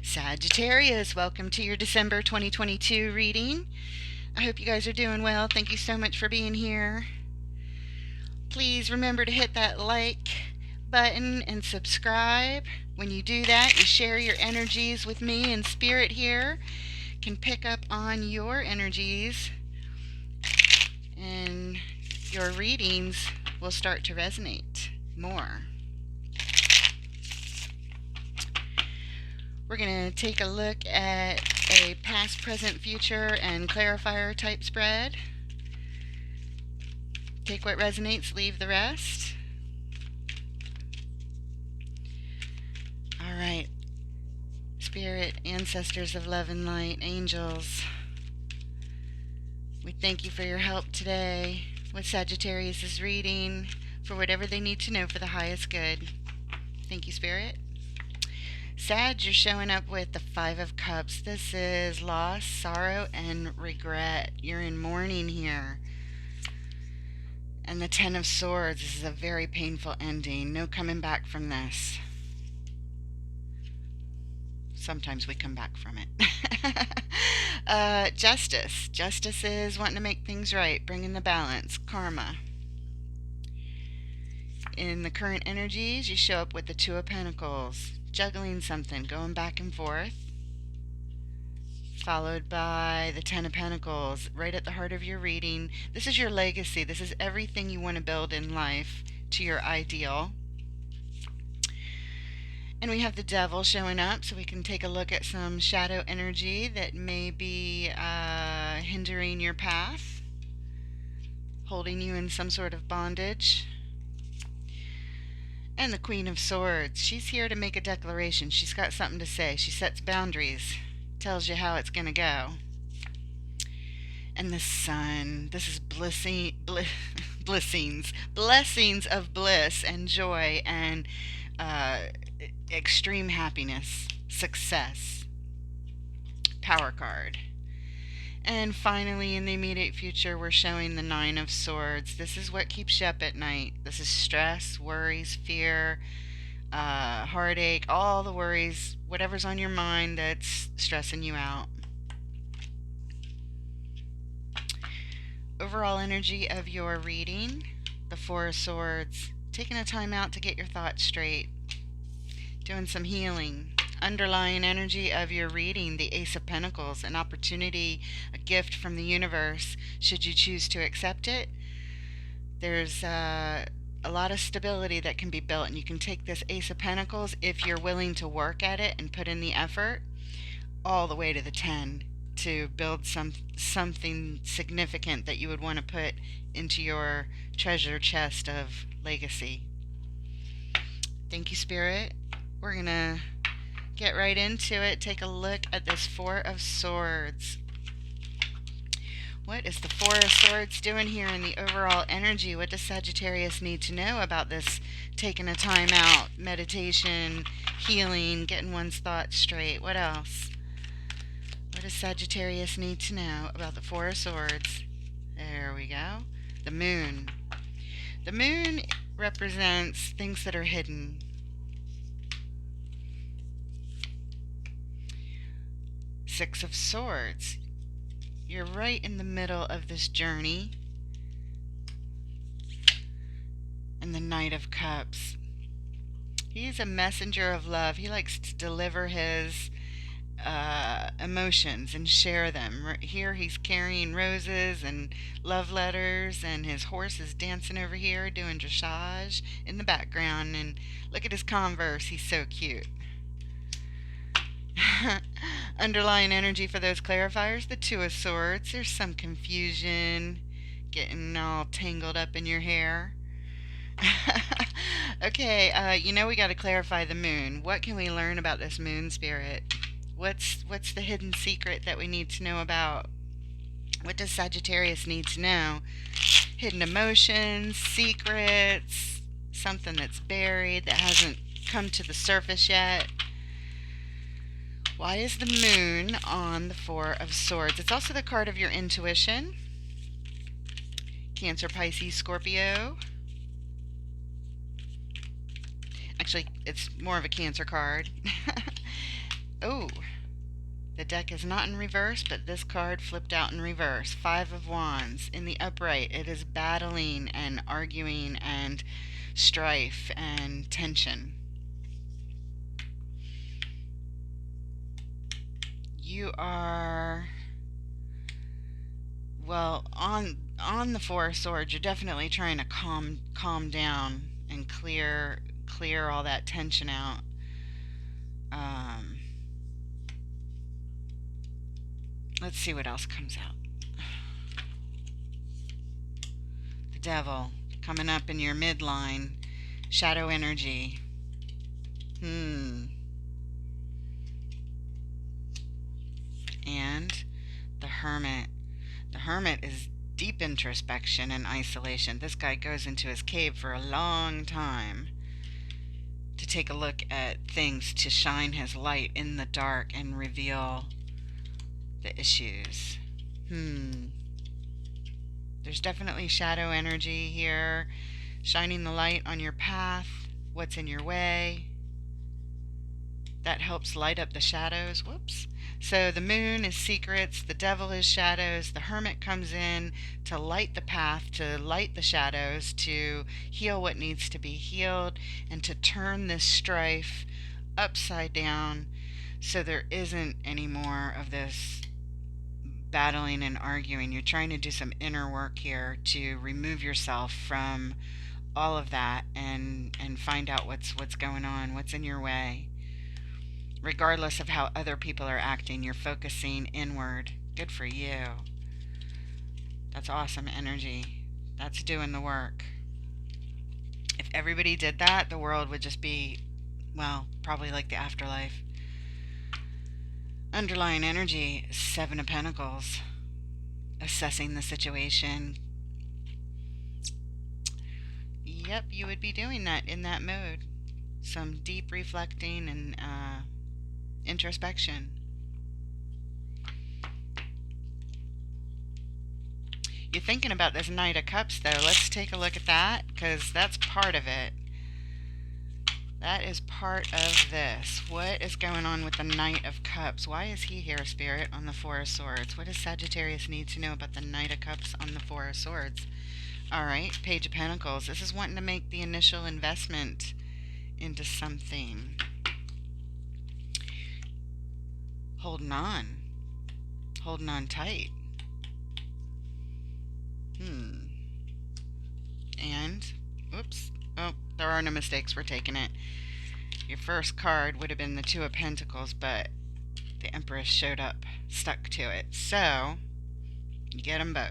Sagittarius, welcome to your December 2022 reading. I hope you guys are doing well. Thank you so much for being here. Please remember to hit that like button and subscribe. When you do that, you share your energies with me, and Spirit here can pick up on your energies, and your readings will start to resonate more. We're going to take a look at a past, present, future, and clarifier type spread. Take what resonates, leave the rest. All right. Spirit, ancestors of love and light, angels, we thank you for your help today with Sagittarius' reading, for whatever they need to know for the highest good. Thank you, Spirit. Sag, you're showing up with the Five of Cups. This is loss, sorrow, and regret. You're in mourning here. And the Ten of Swords. This is a very painful ending. No coming back from this. Sometimes we come back from it. Justice. Justice is wanting to make things right, bringing the balance, karma. In the current energies, you show up with the Two of Pentacles. Juggling something, going back and forth, followed by the Ten of Pentacles, right at the heart of your reading. This is your legacy. This is everything you want to build in life to your ideal. And we have the Devil showing up, so we can take a look at some shadow energy that may be hindering your path, holding you in some sort of bondage. And the Queen of Swords. She's here to make a declaration. She's got something to say. She sets boundaries. Tells you how it's going to go. And the Sun. This is blessings of bliss and joy and extreme happiness, success. Power card. And finally, in the immediate future, we're showing the Nine of Swords. This is what keeps you up at night. This is stress, worries, fear, heartache, all the worries, whatever's on your mind that's stressing you out. Overall energy of your reading, the Four of Swords. Taking a time out to get your thoughts straight. Doing some healing. Underlying energy of your reading, the Ace of Pentacles, an opportunity, a gift from the universe, should you choose to accept it. There's a lot of stability that can be built, and you can take this Ace of Pentacles, if you're willing to work at it and put in the effort, all the way to the 10 to build something significant that you would want to put into your treasure chest of legacy. Thank you, Spirit. We're going to get right into it. Take a look at this Four of Swords. What is the Four of Swords doing here in the overall energy? What does Sagittarius need to know about this taking a time out, meditation, healing, getting one's thoughts straight? What else? What does Sagittarius need to know about the Four of Swords? There we go. The Moon. The Moon represents things that are hidden. Six of Swords. You're right in the middle of this journey. And the Knight of Cups. He's a messenger of love. He likes to deliver his emotions and share them. Here he's carrying roses and love letters, and his horse is dancing over here doing dressage in the background. And look at his Converse. He's so cute. Underlying energy for those clarifiers, the Two of Swords. There's some confusion, getting all tangled up in your hair. Okay, we got to clarify the Moon. What can we learn about this Moon spirit? What's the hidden secret that we need to know about? What does Sagittarius need to know? Hidden emotions, secrets, something that's buried that hasn't come to the surface yet. Why is the Moon on the Four of Swords? It's also the card of your intuition. Cancer, Pisces, Scorpio. Actually, it's more of a Cancer card. Oh, the deck is not in reverse, but this card flipped out in reverse. Five of Wands. In the upright, it is battling and arguing and strife and tension. You are, well, on the Four of Swords, you're definitely trying to calm down and clear all that tension out. Let's see what else comes out. The Devil coming up in your midline. Shadow energy. And the Hermit. The Hermit is deep introspection and isolation. This guy goes into his cave for a long time to take a look at things, to shine his light in the dark and reveal the issues. There's definitely shadow energy here, shining the light on your path, what's in your way. That helps light up the shadows. Whoops. So the Moon is secrets, the Devil is shadows, the Hermit comes in to light the path, to light the shadows, to heal what needs to be healed, and to turn this strife upside down so there isn't any more of this battling and arguing. You're trying to do some inner work here to remove yourself from all of that and find out what's going on, what's in your way. Regardless of how other people are acting, you're focusing inward. Good for you. That's awesome energy. That's doing the work. If everybody did that, the world would just be, well, probably like the afterlife. Underlying energy, Seven of Pentacles. Assessing the situation. Yep, you would be doing that in that mode. Some deep reflecting and introspection. You're thinking about this Knight of Cups, though. Let's take a look at that, because that's part of it. That is part of this. What is going on with the Knight of Cups? Why is he here, Spirit, on the Four of Swords? What does Sagittarius need to know about the Knight of Cups on the Four of Swords? Alright, Page of Pentacles. This is wanting to make the initial investment into something. Holding on. Holding on tight. And, oops. Oh, there are no mistakes. We're taking it. Your first card would have been the Two of Pentacles, but the Empress showed up, stuck to it. So, you get them both.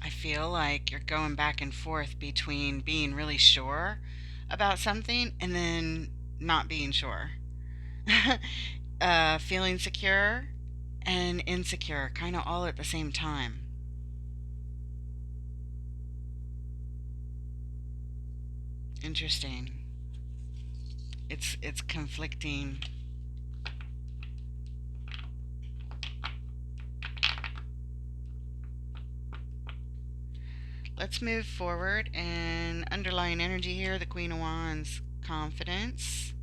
I feel like you're going back and forth between being really sure about something and then not being sure. Feeling secure and insecure, kind of all at the same time. Interesting. It's conflicting. Let's move forward, and underlying energy here, the Queen of Wands, confidence.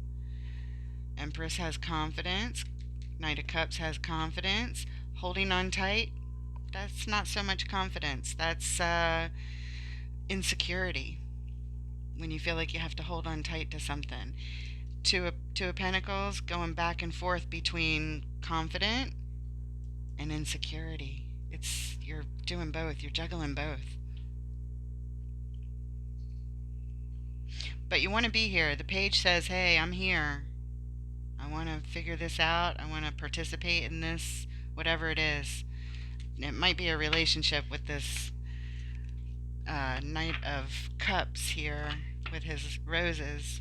Empress has confidence. Knight of Cups has confidence. Holding on tight, that's not so much confidence. That's insecurity. When you feel like you have to hold on tight to something. Two of Pentacles, going back and forth between confident and insecurity. You're doing both. You're juggling both. But you want to be here. The page says, hey, I'm here. I want to figure this out. I want to participate in this, whatever it is. It might be a relationship with this Knight of Cups here with his roses.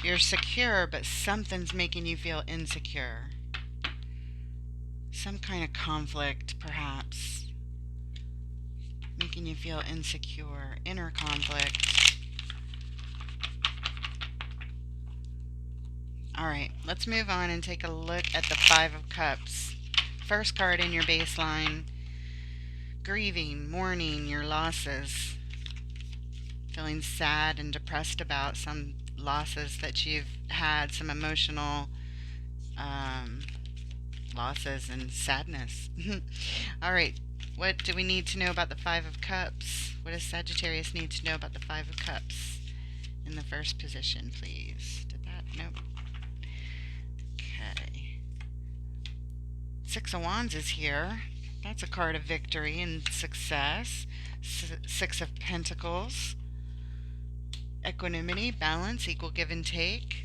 You're secure, but something's making you feel insecure. Some kind of conflict, perhaps, making you feel insecure. Inner conflict. Alright, let's move on and take a look at the Five of Cups. First card in your baseline. Grieving, mourning your losses. Feeling sad and depressed about some losses that you've had, some emotional losses and sadness. Alright, what do we need to know about the Five of Cups? What does Sagittarius need to know about the Five of Cups? In the first position, please. Did that? Nope. Okay. Six of Wands is here. That's a card of victory and success. Six of Pentacles. Equanimity, balance, equal give and take.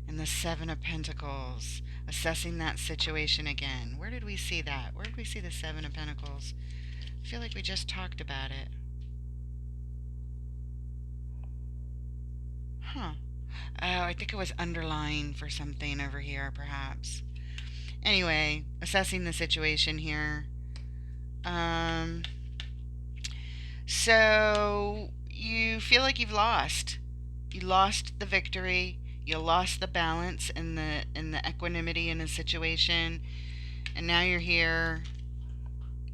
And the Seven of Pentacles. Assessing that situation again. Where did we see that? Where did we see the Seven of Pentacles? I feel like we just talked about it. Huh. Oh, I think it was underlying for something over here, perhaps. Anyway, assessing the situation here. So you feel like you've lost. You lost the victory. You lost the balance and the equanimity in a situation, and now you're here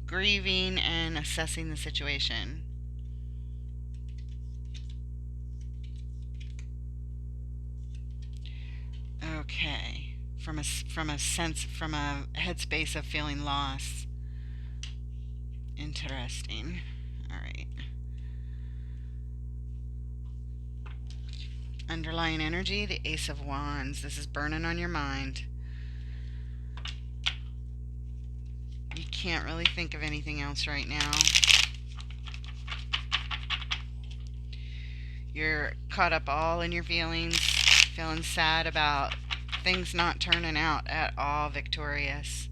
grieving and assessing the situation. Okay, from a headspace of feeling lost. Interesting. All right. Underlying energy, the Ace of Wands. This is burning on your mind. You can't really think of anything else right now. You're caught up all in your feelings, feeling sad about things not turning out at all victorious.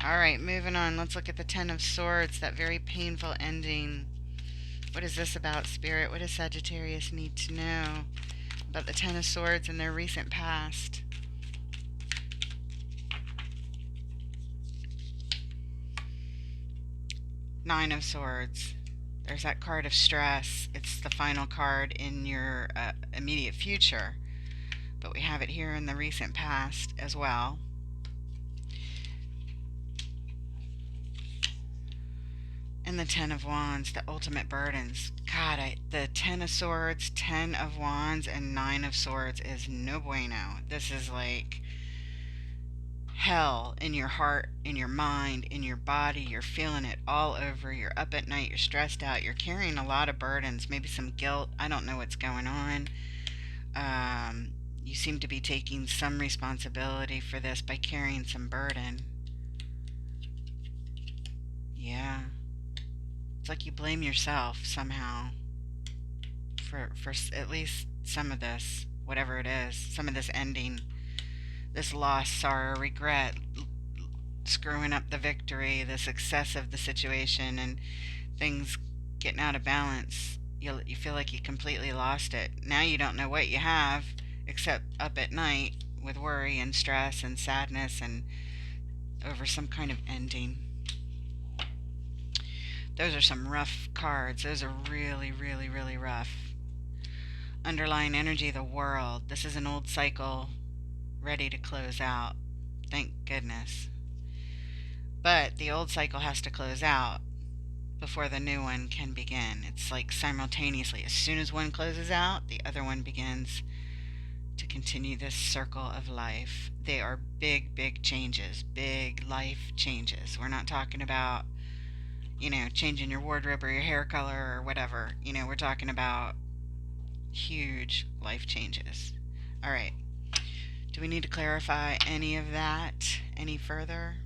Alright, moving on. Let's look at the Ten of Swords, that very painful ending. What is this about, Spirit? What does Sagittarius need to know about the Ten of Swords and their recent past? Nine of Swords. There's that card of stress. It's the final card in your immediate future. But we have it here in the recent past as well. And the Ten of Wands, the ultimate burdens. God, the Ten of Swords, Ten of Wands, and Nine of Swords is no bueno. This is like hell in your heart, in your mind, in your body. You're feeling it all over. You're up at night. You're stressed out. You're carrying a lot of burdens, maybe some guilt. I don't know what's going on. You seem to be taking some responsibility for this by carrying some burden. Yeah. It's like you blame yourself somehow for at least some of this, whatever it is, some of this ending, this loss, sorrow, regret, screwing up the victory, the success of the situation, and things getting out of balance. You feel like you completely lost it. Now you don't know what you have except up at night with worry and stress and sadness and over some kind of ending. Those are some rough cards. Those are really, really, really rough. Underlying energy, the World. This is an old cycle ready to close out. Thank goodness. But the old cycle has to close out before the new one can begin. It's like simultaneously. As soon as one closes out, the other one begins to continue this circle of life. They are big, big changes. Big life changes. We're not talking about changing your wardrobe or your hair color or whatever. We're talking about huge life changes. All right. Do we need to clarify any of that any further?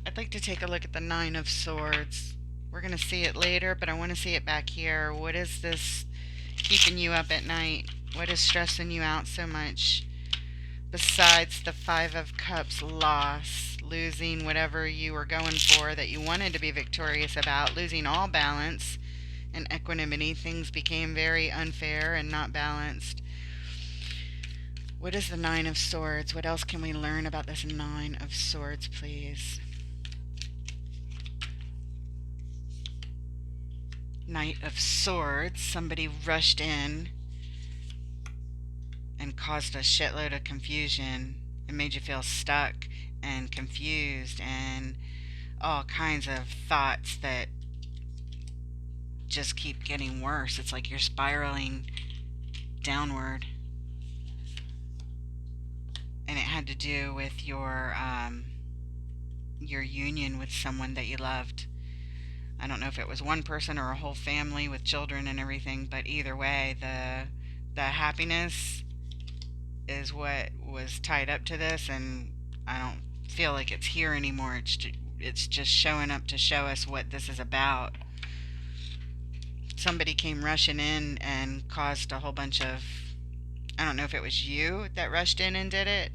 I'd like to take a look at the Nine of Swords. We're going to see it later, but I want to see it back here. What is this keeping you up at night? What is stressing you out so much? besides the Five of Cups, loss, losing whatever you were going for that you wanted to be victorious about, losing all balance and equanimity. Things became very unfair and not balanced. What is the Nine of Swords? What else can we learn about this Nine of Swords, please? Knight of Swords. Somebody rushed in and caused a shitload of confusion. It made you feel stuck and confused and all kinds of thoughts that just keep getting worse. It's like you're spiraling downward. And it had to do with your union with someone that you loved. I don't know if it was one person or a whole family with children and everything, but either way, the happiness is what was tied up to this, and I don't feel like it's here anymore. It's just showing up to show us what this is about. Somebody came rushing in and caused a whole bunch of, I don't know if it was you that rushed in and did it,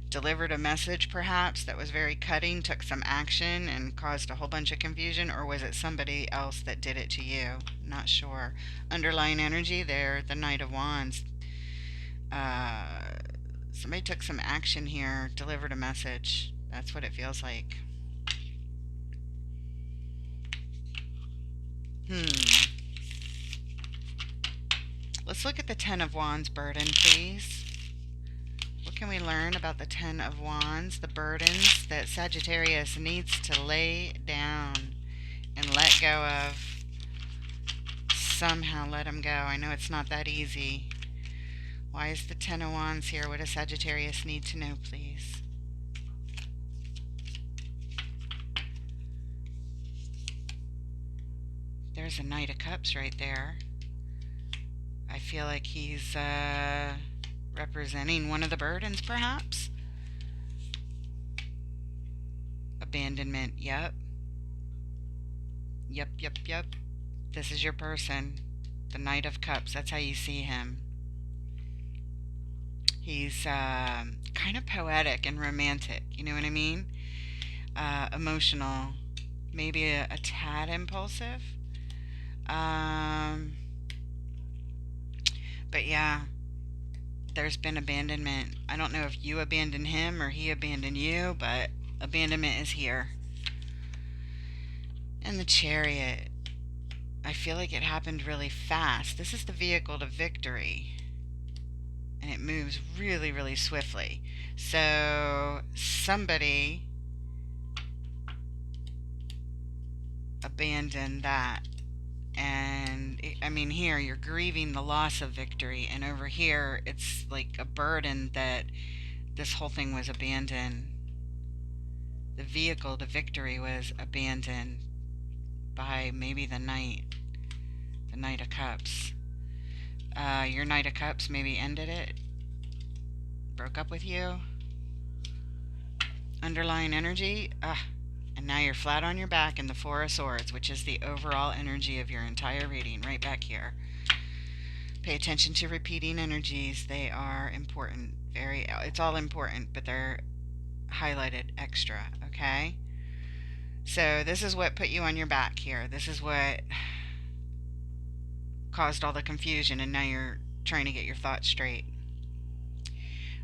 delivered a message perhaps that was very cutting, took some action and caused a whole bunch of confusion, or was it somebody else that did it to you? Not sure. Underlying energy there, the Knight of Wands. Somebody took some action here, delivered a message. That's what it feels like. Let's look at the Ten of Wands burden, please. What can we learn about the Ten of Wands? The burdens that Sagittarius needs to lay down and let go of. Somehow let them go. I know it's not that easy. Why is the Ten of Wands here? What does Sagittarius need to know, please? There's a Knight of Cups right there. I feel like he's representing one of the burdens, perhaps. Abandonment, yep. Yep. This is your person. The Knight of Cups, that's how you see him. He's kind of poetic and romantic, you know what I mean? Emotional, maybe a tad impulsive. But yeah, there's been abandonment. I don't know if you abandoned him or he abandoned you, but abandonment is here. And the Chariot, I feel like it happened really fast. This is the vehicle to victory. And it moves really, really swiftly. So somebody abandoned that. And I mean, here you're grieving the loss of victory, and over here it's like a burden that this whole thing was abandoned. The vehicle to victory was abandoned by maybe the Knight of Cups. Your Knight of Cups maybe ended it, broke up with you. Underlying energy, and now you're flat on your back in the Four of Swords, which is the overall energy of your entire reading, right back here. Pay attention to repeating energies. They are important. It's all important, but they're highlighted extra, okay? So this is what put you on your back here. This is what caused all the confusion, and now you're trying to get your thoughts straight.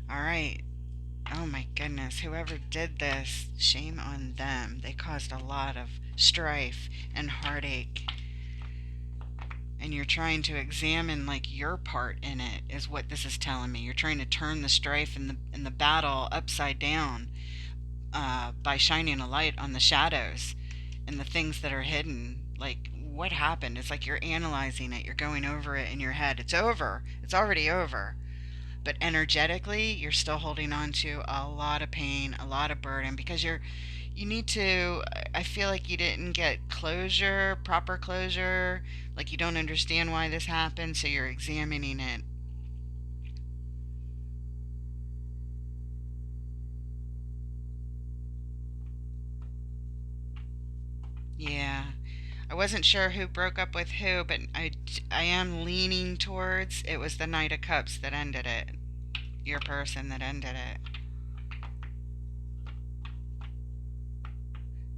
All right. Oh my goodness, whoever did this, shame on them. They caused a lot of strife and heartache. And you're trying to examine like your part in it, is what this is telling me. You're trying to turn the strife and the battle upside down by shining a light on the shadows and the things that are hidden. Like, what happened? It's like you're analyzing it. You're going over it in your head. It's over. It's already over. But energetically, you're still holding on to a lot of pain, a lot of burden, because you need to, I feel like you didn't get closure, proper closure, like you don't understand why this happened, so you're examining it. Yeah. I wasn't sure who broke up with who, but I am leaning towards it was the Knight of Cups that ended it. your person that ended it.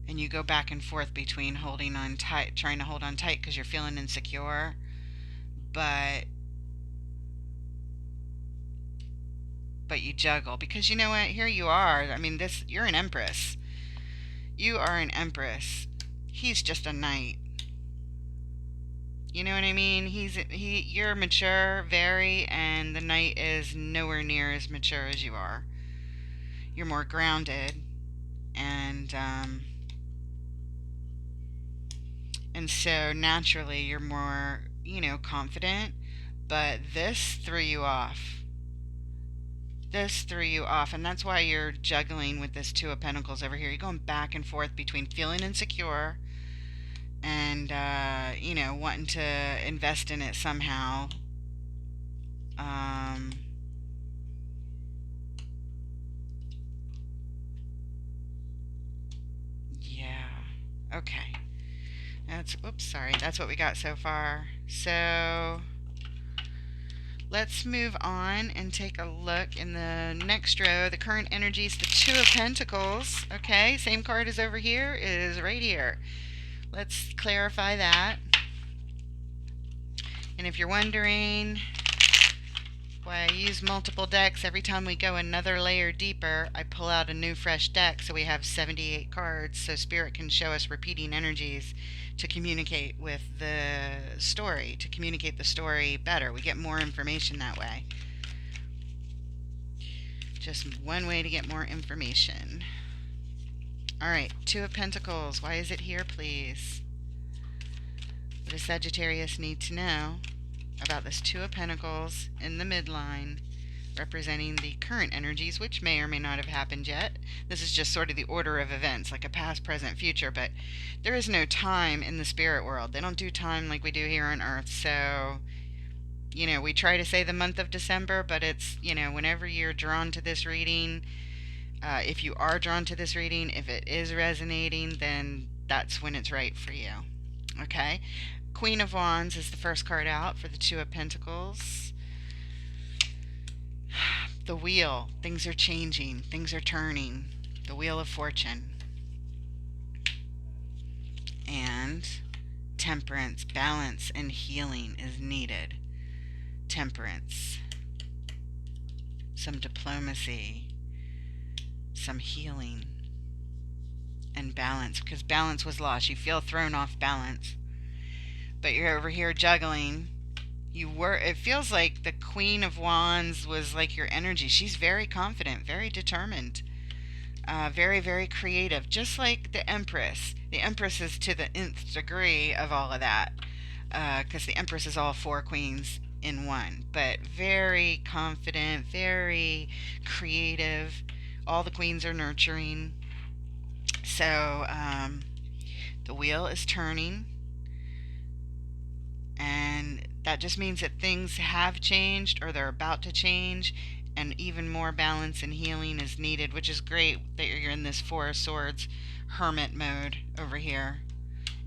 And you go back and forth between holding on tight, trying to hold on tight because you're feeling insecure, but you juggle because you know what? Here you are. I mean, you're an empress. You are an empress. He's just a knight. You know what I mean? You're mature, very, and the knight is nowhere near as mature as you are. You're more grounded, and so naturally you're more, confident. But this threw you off. This threw you off, and that's why you're juggling with this Two of Pentacles over here. You're going back and forth between feeling insecure and wanting to invest in it somehow. Yeah. Okay. That's what we got so far. So let's move on and take a look in the next row. The current energy is the Two of Pentacles. Okay, same card as over here is right here. Let's clarify that. And if you're wondering why I use multiple decks, every time we go another layer deeper, I pull out a new fresh deck, so we have 78 cards, so Spirit can show us repeating energies to communicate with the story, to communicate the story better. We get more information that way. Just one way to get more information. Alright, Two of Pentacles. Why is it here, please? What does Sagittarius need to know about this Two of Pentacles in the midline, representing the current energies, which may or may not have happened yet? This is just sort of the order of events, like a past, present, future, but there is no time in the spirit world. They don't do time like we do here on Earth, so, we try to say the month of December, but it's, whenever you're drawn to this reading, if you are drawn to this reading, if it is resonating, then that's when it's right for you. Okay? Queen of Wands is the first card out for the Two of Pentacles. The wheel. Things are changing. Things are turning. The Wheel of Fortune. And temperance, balance, and healing is needed. Temperance. Some diplomacy. Some healing. And balance. Because balance was lost. You feel thrown off balance. But you're over here juggling. It feels like the Queen of Wands was like your energy. She's very confident, very determined, very, very creative, just like the Empress. The Empress is to the nth degree of all of that, because the Empress is all four queens in one, but very confident, very creative. All the queens are nurturing. So the wheel is turning. And that just means that things have changed or they're about to change, and even more balance and healing is needed, which is great that you're in this Four of Swords hermit mode over here.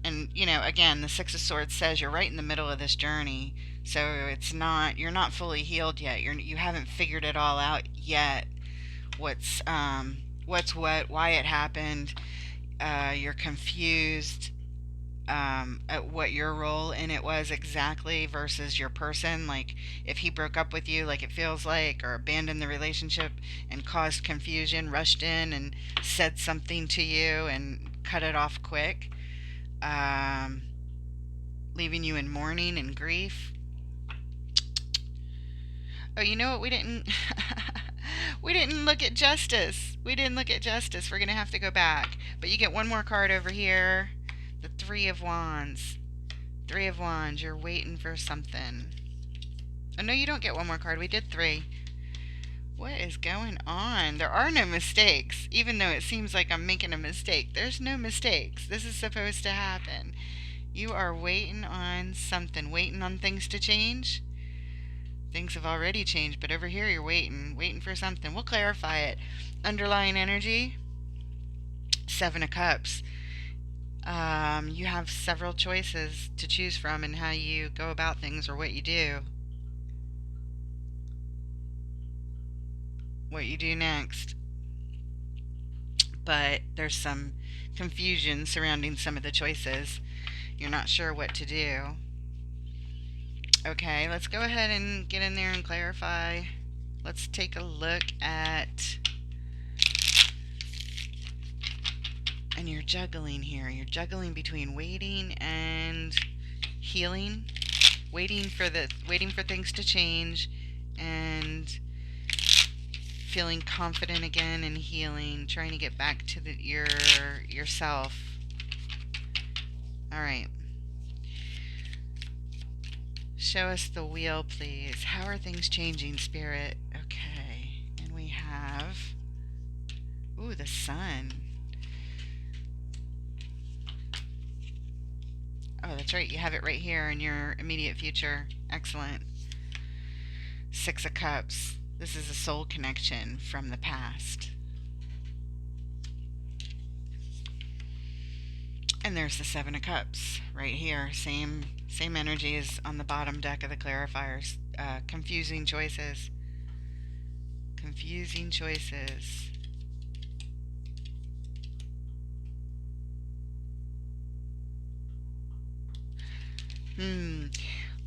And, again, the Six of Swords says you're right in the middle of this journey, so you're not fully healed yet. You haven't figured it all out yet. What's what, why it happened. You're confused at what your role in it was exactly versus your person. Like, if he broke up with you, like it feels like, or abandoned the relationship and caused confusion, rushed in and said something to you and cut it off quick, leaving you in mourning and grief. Oh, you know what? We didn't we didn't look at justice. We're gonna have to go back. But you get one more card over here. The Three of Wands. Three of Wands. You're waiting for something. Oh, no, you don't get one more card. We did three. What is going on? There are no mistakes. Even though it seems like I'm making a mistake, there's no mistakes. This is supposed to happen. You are waiting on something. Waiting on things to change. Things have already changed, but over here you're waiting for something. We'll clarify it. Underlying energy. Seven of Cups. You have several choices to choose from in how you go about things or what you do. what you do next. But there's some confusion surrounding some of the choices. You're not sure what to do. Okay, let's go ahead and get in there and clarify. Let's take a look at, and you're juggling here. You're juggling between waiting and healing, waiting for things to change, and feeling confident again and healing, trying to get back to yourself. All right. Show us the wheel, please. How are things changing, Spirit? Okay. And we have, ooh, the sun. Oh, that's right. You have it right here in your immediate future. Excellent. 6 of Cups. This is a soul connection from the past. And there's the 7 of Cups right here. Same energy as on the bottom deck of the clarifiers. Confusing choices. Confusing choices.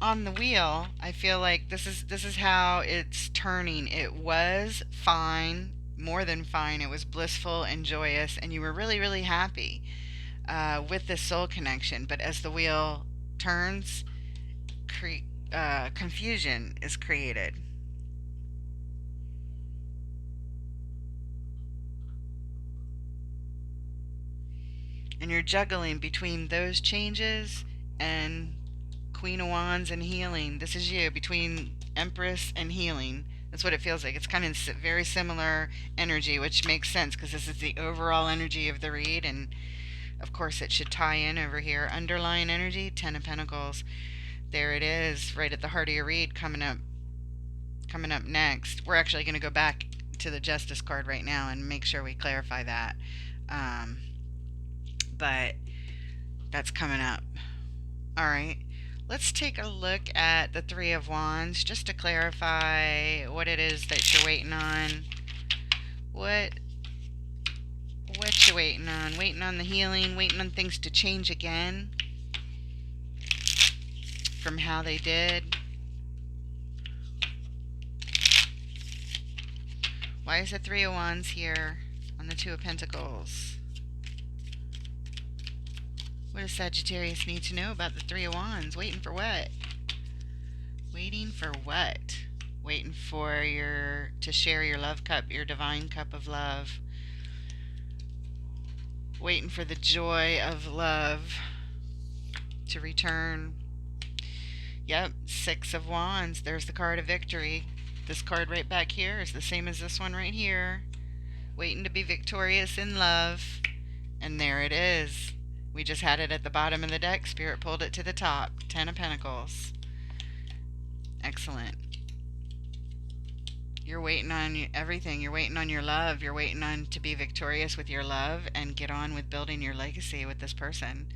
On the wheel, I feel like this is how it's turning. It was fine, more than fine. It was blissful and joyous, and you were really, really happy with this soul connection. But as the wheel turns, confusion is created. And you're juggling between those changes and Queen of Wands and healing. This is you, between Empress and healing. That's what it feels like. It's kind of very similar energy, which makes sense because this is the overall energy of the read, and of course it should tie in over here. Underlying energy, 10 of Pentacles. There it is, right at the heart of your read, coming up next. We're actually going to go back to the Justice card right now and make sure we clarify that. But that's coming up. All right. Let's take a look at the 3 of Wands just to clarify what it is that you're waiting on. What you waiting on? Waiting on the healing, waiting on things to change again from how they did. Why is the 3 of Wands here on the 2 of Pentacles? What does Sagittarius need to know about the 3 of Wands? Waiting for what? Waiting for what? Waiting for to share your love cup, your divine cup of love. Waiting for the joy of love to return. Yep, 6 of Wands. There's the card of victory. This card right back here is the same as this one right here. Waiting to be victorious in love. And there it is. We just had it at the bottom of the deck. Spirit pulled it to the top. 10 of Pentacles. Excellent. You're waiting on everything. You're waiting on your love. You're waiting on to be victorious with your love and get on with building your legacy with this person.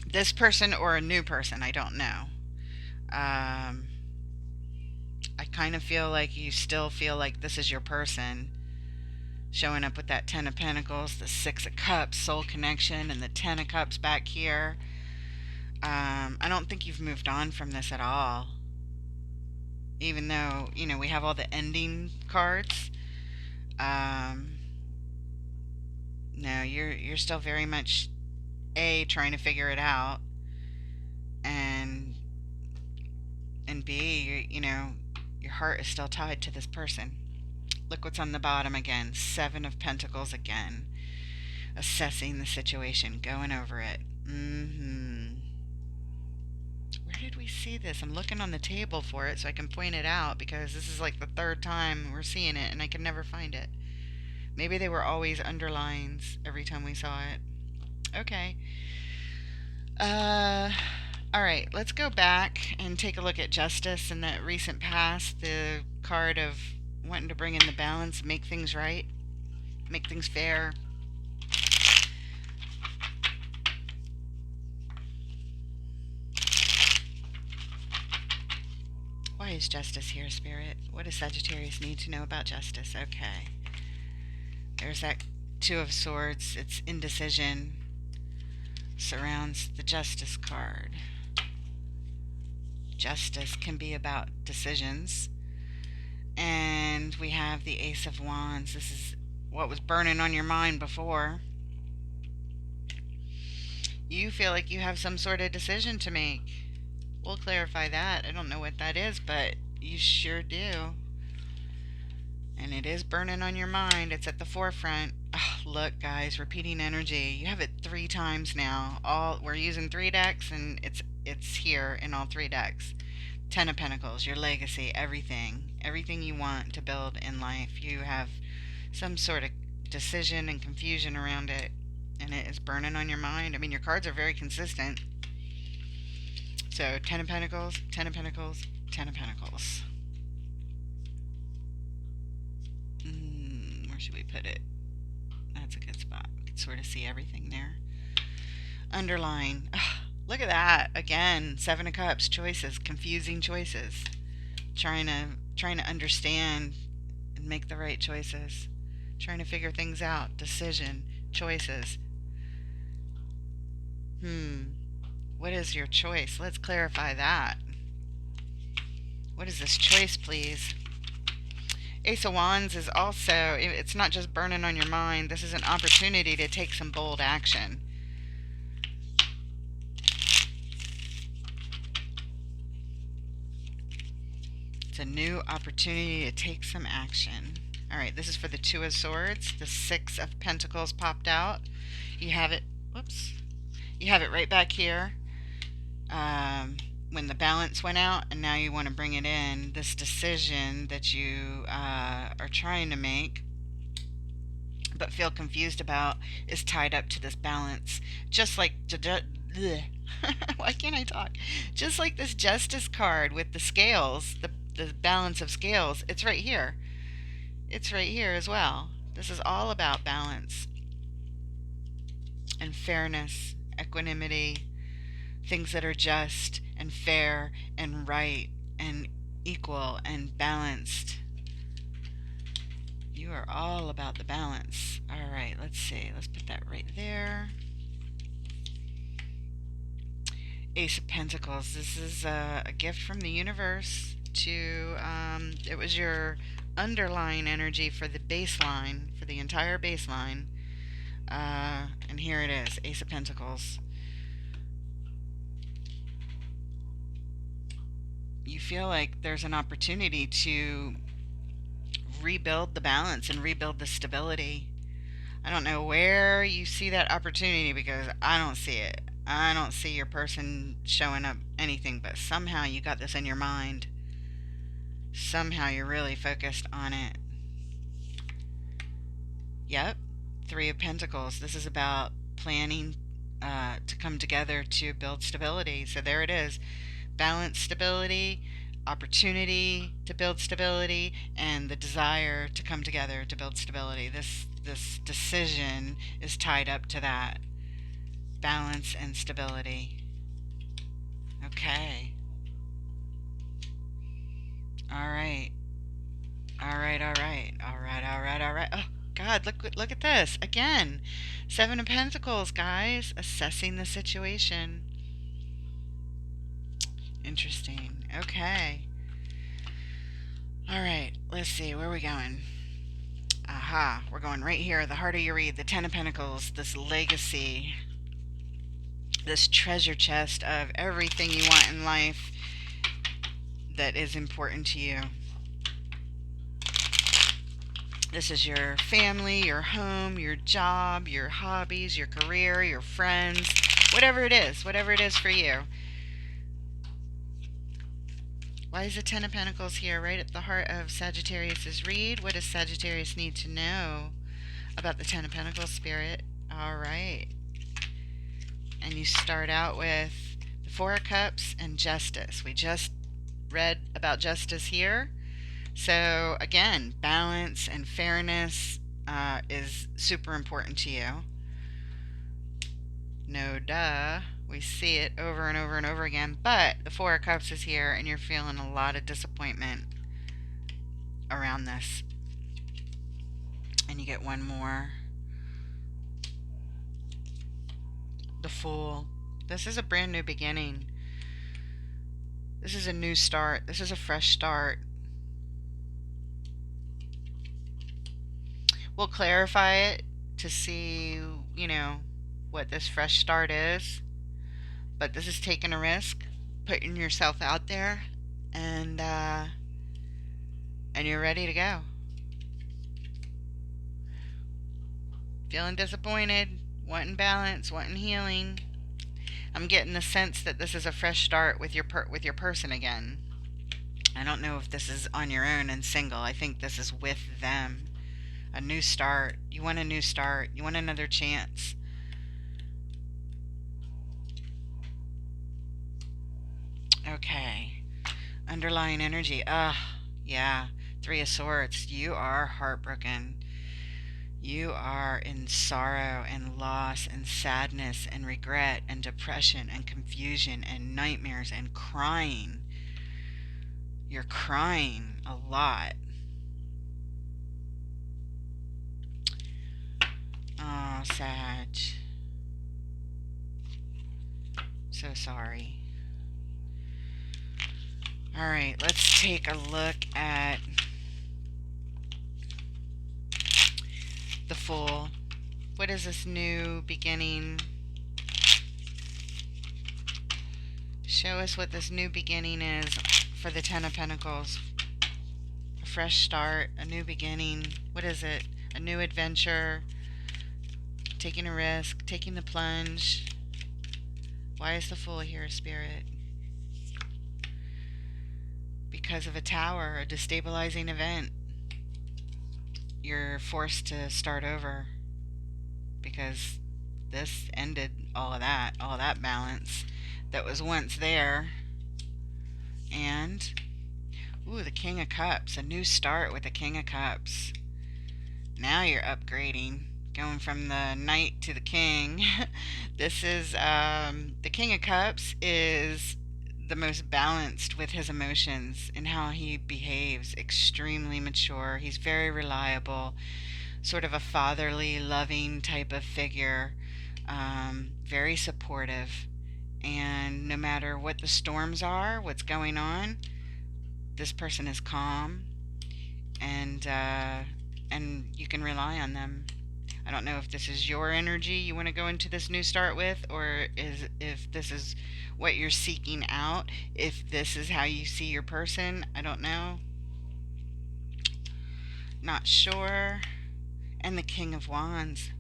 This person or a new person, I don't know. I kind of feel like you still feel like this is your person. Showing up with that 10 of Pentacles, the 6 of Cups, soul connection, and the 10 of Cups back here. I don't think you've moved on from this at all. Even though, you know, we have all the ending cards. No, you're still very much trying to figure it out, and B, you know, your heart is still tied to this person. Look what's on the bottom again. 7 of Pentacles again. Assessing the situation, going over it. Where did we see this? I'm looking on the table for it so I can point it out, because this is like the 3rd time we're seeing it and I can never find it. Maybe they were always underlines every time we saw it. Okay. Alright, let's go back and take a look at Justice in the recent past. The card of wanting to bring in the balance, make things right, make things fair. Why is justice here, Spirit? What does Sagittarius need to know about justice? Okay. There's that Two of Swords. It's indecision. Surrounds the Justice card. Justice can be about decisions. And we have the Ace of Wands. This is what was burning on your mind before. You feel like you have some sort of decision to make. We'll clarify that. I don't know what that is, but you sure do. And it is burning on your mind. It's at the forefront. Oh, look, guys, repeating energy. You have it 3 times now. We're using 3 decks, and it's here in all 3 decks. 10 of Pentacles, your legacy, everything you want to build in life. You have some sort of decision and confusion around it, and it is burning on your mind. I mean, your cards are very consistent. So 10 of Pentacles, 10 of Pentacles, 10 of Pentacles. Where should we put it? That's a good spot. You can sort of see everything there. Underline. Look at that. Again, 7 of Cups, choices, confusing choices. Trying to understand and make the right choices. Trying to figure things out. Decision, choices. What is your choice? Let's clarify that. What is this choice, please? Ace of Wands is also, it's not just burning on your mind. This is an opportunity to take some bold action. It's a new opportunity to take some action. All right, this is for the 2 of Swords. The 6 of Pentacles popped out. You have it, whoops. You have it right back here. When the balance went out, and now you want to bring it in. This decision that you are trying to make but feel confused about is tied up to this balance. Just like why can't I talk? Just like this Justice card with the scales, the balance of scales, it's right here. It's right here as well. This is all about balance and fairness, equanimity, things that are just and fair and right and equal and balanced. You are all about the balance. All right, let's see. Let's put that right there. Ace of Pentacles. This is a gift from the universe to, it was your underlying energy for the baseline, for the entire baseline. And here it is, Ace of Pentacles. You feel like there's an opportunity to rebuild the balance and rebuild the stability. I don't know where you see that opportunity, because I don't see it. I don't see your person showing up anything, but somehow you got this in your mind. Somehow you're really focused on it. Yep, 3 of Pentacles. This is about planning to come together to build stability. So there it is. Balance, stability, opportunity to build stability, and the desire to come together to build stability. This decision is tied up to that. Balance and stability. Okay. All right. All right, all right. All right, all right, all right. Oh, God, look at this. Again, 7 of Pentacles, guys. Assessing the situation. Interesting. Okay. All right. Let's see. Where are we going? Aha. We're going right here. The harder you read, the 10 of Pentacles, this legacy, this treasure chest of everything you want in life that is important to you. This is your family, your home, your job, your hobbies, your career, your friends, whatever it is for you. Why is the 10 of Pentacles here, right at the heart of Sagittarius's read? What does Sagittarius need to know about the 10 of Pentacles, Spirit? All right. And you start out with the 4 of Cups and Justice. We just read about Justice here. So, again, balance and fairness is super important to you. No duh. We see it over and over and over again. But the Four of Cups is here, and you're feeling a lot of disappointment around this. And you get one more. The Fool. This is a brand new beginning. This is a new start. This is a fresh start. We'll clarify it to see, what this fresh start is. But this is taking a risk, putting yourself out there, and you're ready to go. Feeling disappointed, wanting balance, wanting healing. I'm getting the sense that this is a fresh start with your person again. I don't know if this is on your own and single. I think this is with them. A new start. You want a new start. You want another chance. Okay. Underlying energy. Yeah. Three of Swords. You are heartbroken. You are in sorrow and loss and sadness and regret and depression and confusion and nightmares and crying. You're crying a lot. Oh, Sag. So sorry. Alright, let's take a look at the Fool. What is this new beginning? Show us what this new beginning is for the Ten of Pentacles. A fresh start, a new beginning. What is it? A new adventure. Taking a risk, taking the plunge. Why is the Fool here, Spirit? Because of a tower, a destabilizing event. You're forced to start over because this ended all of that balance that was once there. And the King of Cups, a new start with the King of Cups. Now you're upgrading, going from the Knight to the King. This is the King of Cups is the most balanced with his emotions and how he behaves. Extremely mature. He's very reliable, sort of a fatherly, loving type of figure. Very supportive, and no matter what the storms are, what's going on, this person is calm, and you can rely on them. I don't know if this is your energy you want to go into this new start with, or if this is what you're seeking out, if this is how you see your person. I don't know. Not sure. And the King of Wands.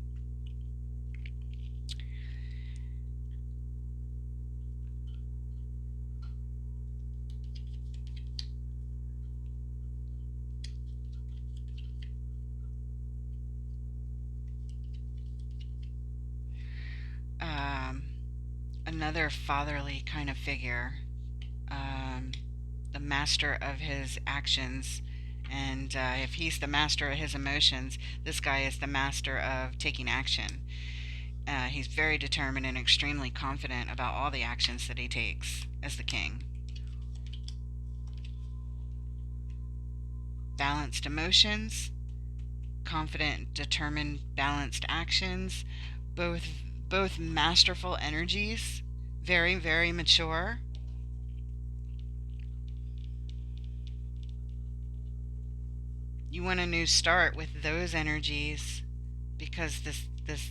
Another fatherly kind of figure, the master of his actions, and if he's the master of his emotions, this guy is the master of taking action. He's very determined and extremely confident about all the actions that he takes as the king. Balanced emotions, confident, determined, balanced actions, both masterful energies, very, very mature. You want a new start with those energies because this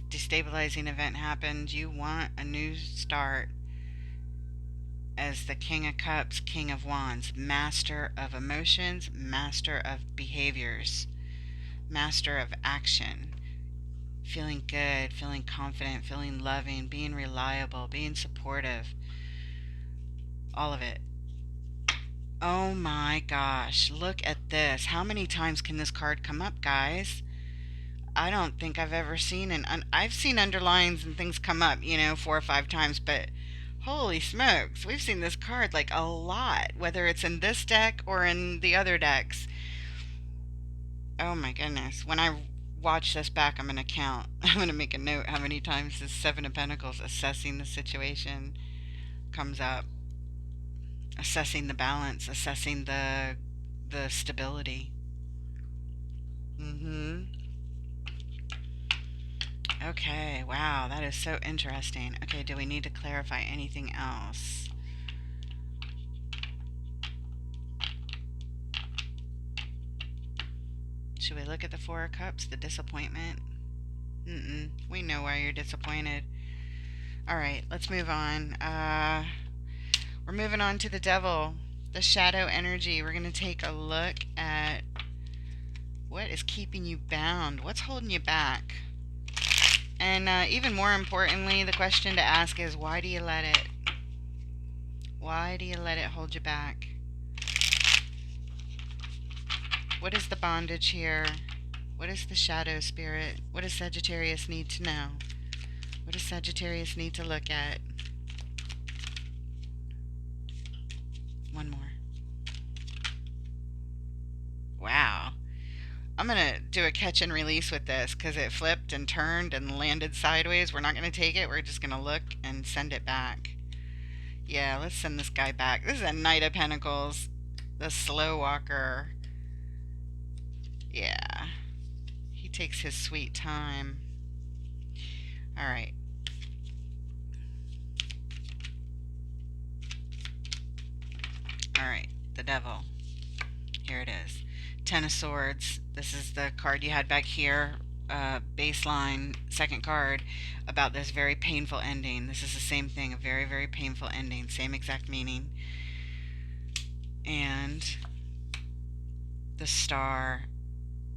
destabilizing event happened. You want a new start as the King of Cups, King of Wands, master of emotions, master of behaviors, master of action. Feeling good, feeling confident, feeling loving, being reliable, being supportive. All of it. Oh my gosh, look at this. How many times can this card come up, guys? I don't think I've ever seen I've seen underlines and things come up, 4 or 5 times, but holy smokes, we've seen this card like a lot, whether it's in this deck or in the other decks. Oh my goodness. When I watch this back, I'm going to count. I'm going to make a note how many times this Seven of Pentacles, assessing the situation, comes up. Assessing the balance, assessing the stability. Okay, wow, that is so interesting. Okay, do we need to clarify anything else? Should we look at the Four of Cups, the disappointment? We know why you're disappointed. Alright, let's move on. We're moving on to the Devil, the shadow energy. We're going to take a look at what is keeping you bound. What's holding you back? And even more importantly, the question to ask is, why do you let it? Why do you let it hold you back? What is the bondage here? What is the shadow spirit? What does Sagittarius need to know? What does Sagittarius need to look at? One more. Wow. I'm going to do a catch and release with this because it flipped and turned and landed sideways. We're not going to take it. We're just going to look and send it back. Yeah, let's send this guy back. This is a Knight of Pentacles, the slow walker. Yeah. He takes his sweet time. All right. All right, the Devil. Here it is. Ten of Swords. This is the card you had back here. Baseline, second card, about this very painful ending. This is the same thing, a very, very painful ending. Same exact meaning. And the Star,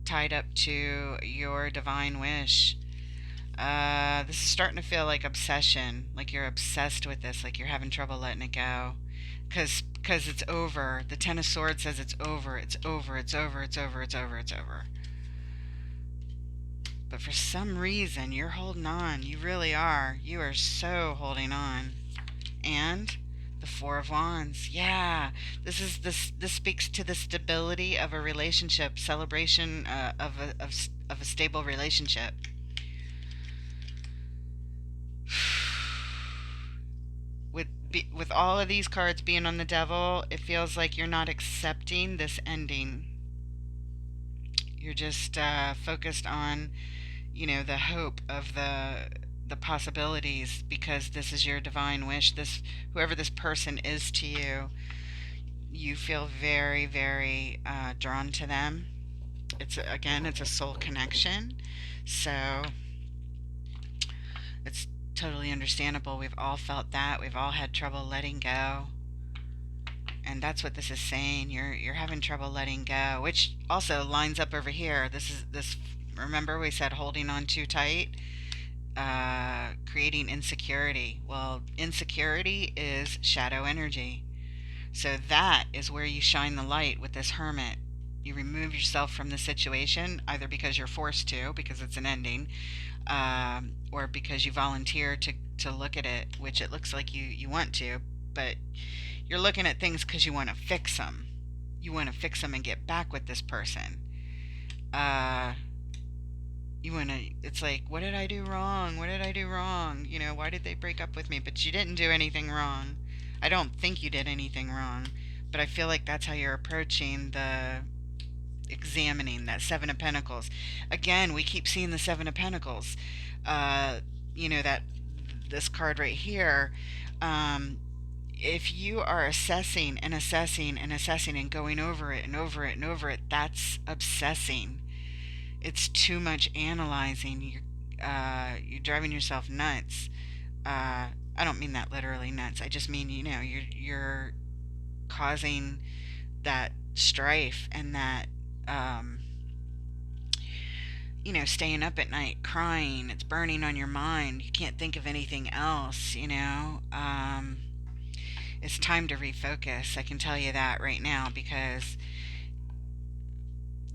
tied up to your divine wish. This is starting to feel like obsession, like you're obsessed with this, like you're having trouble letting it go. Because it's over. The Ten of Swords says it's over, it's over, it's over, it's over, it's over, it's over. But for some reason, you're holding on. You really are. You are so holding on. And the Four of Wands. Yeah, this speaks to the stability of a relationship, celebration of a stable relationship. With all of these cards being on the Devil, it feels like you're not accepting this ending. You're just focused on, the hope of the possibilities, because this is your divine wish. This, whoever this person is to you, you feel very, very drawn to them. It's a soul connection, so it's totally understandable. We've all felt that. We've all had trouble letting go. And that's what this is saying. You're having trouble letting go, which also lines up over here. This remember we said holding on too tight, creating insecurity. Well, insecurity is shadow energy. So that is where you shine the light with this Hermit. You remove yourself from the situation, either because you're forced to, because it's an ending, or because you volunteer to look at it, which it looks like you want to, but you're looking at things because you want to fix them. You want to fix them and get back with this person. It's like, what did I do wrong? What did I do wrong? Why did they break up with me? But you didn't do anything wrong. I don't think you did anything wrong, but I feel like that's how you're approaching examining that Seven of Pentacles. Again, we keep seeing the Seven of Pentacles. That this card right here, if you are assessing and assessing and assessing and going over it and over it and over it, that's obsessing. It's too much analyzing. You're driving yourself nuts. I don't mean that literally nuts. I just mean, you're causing that strife and that, staying up at night crying. It's burning on your mind. You can't think of anything else, It's time to refocus. I can tell you that right now, because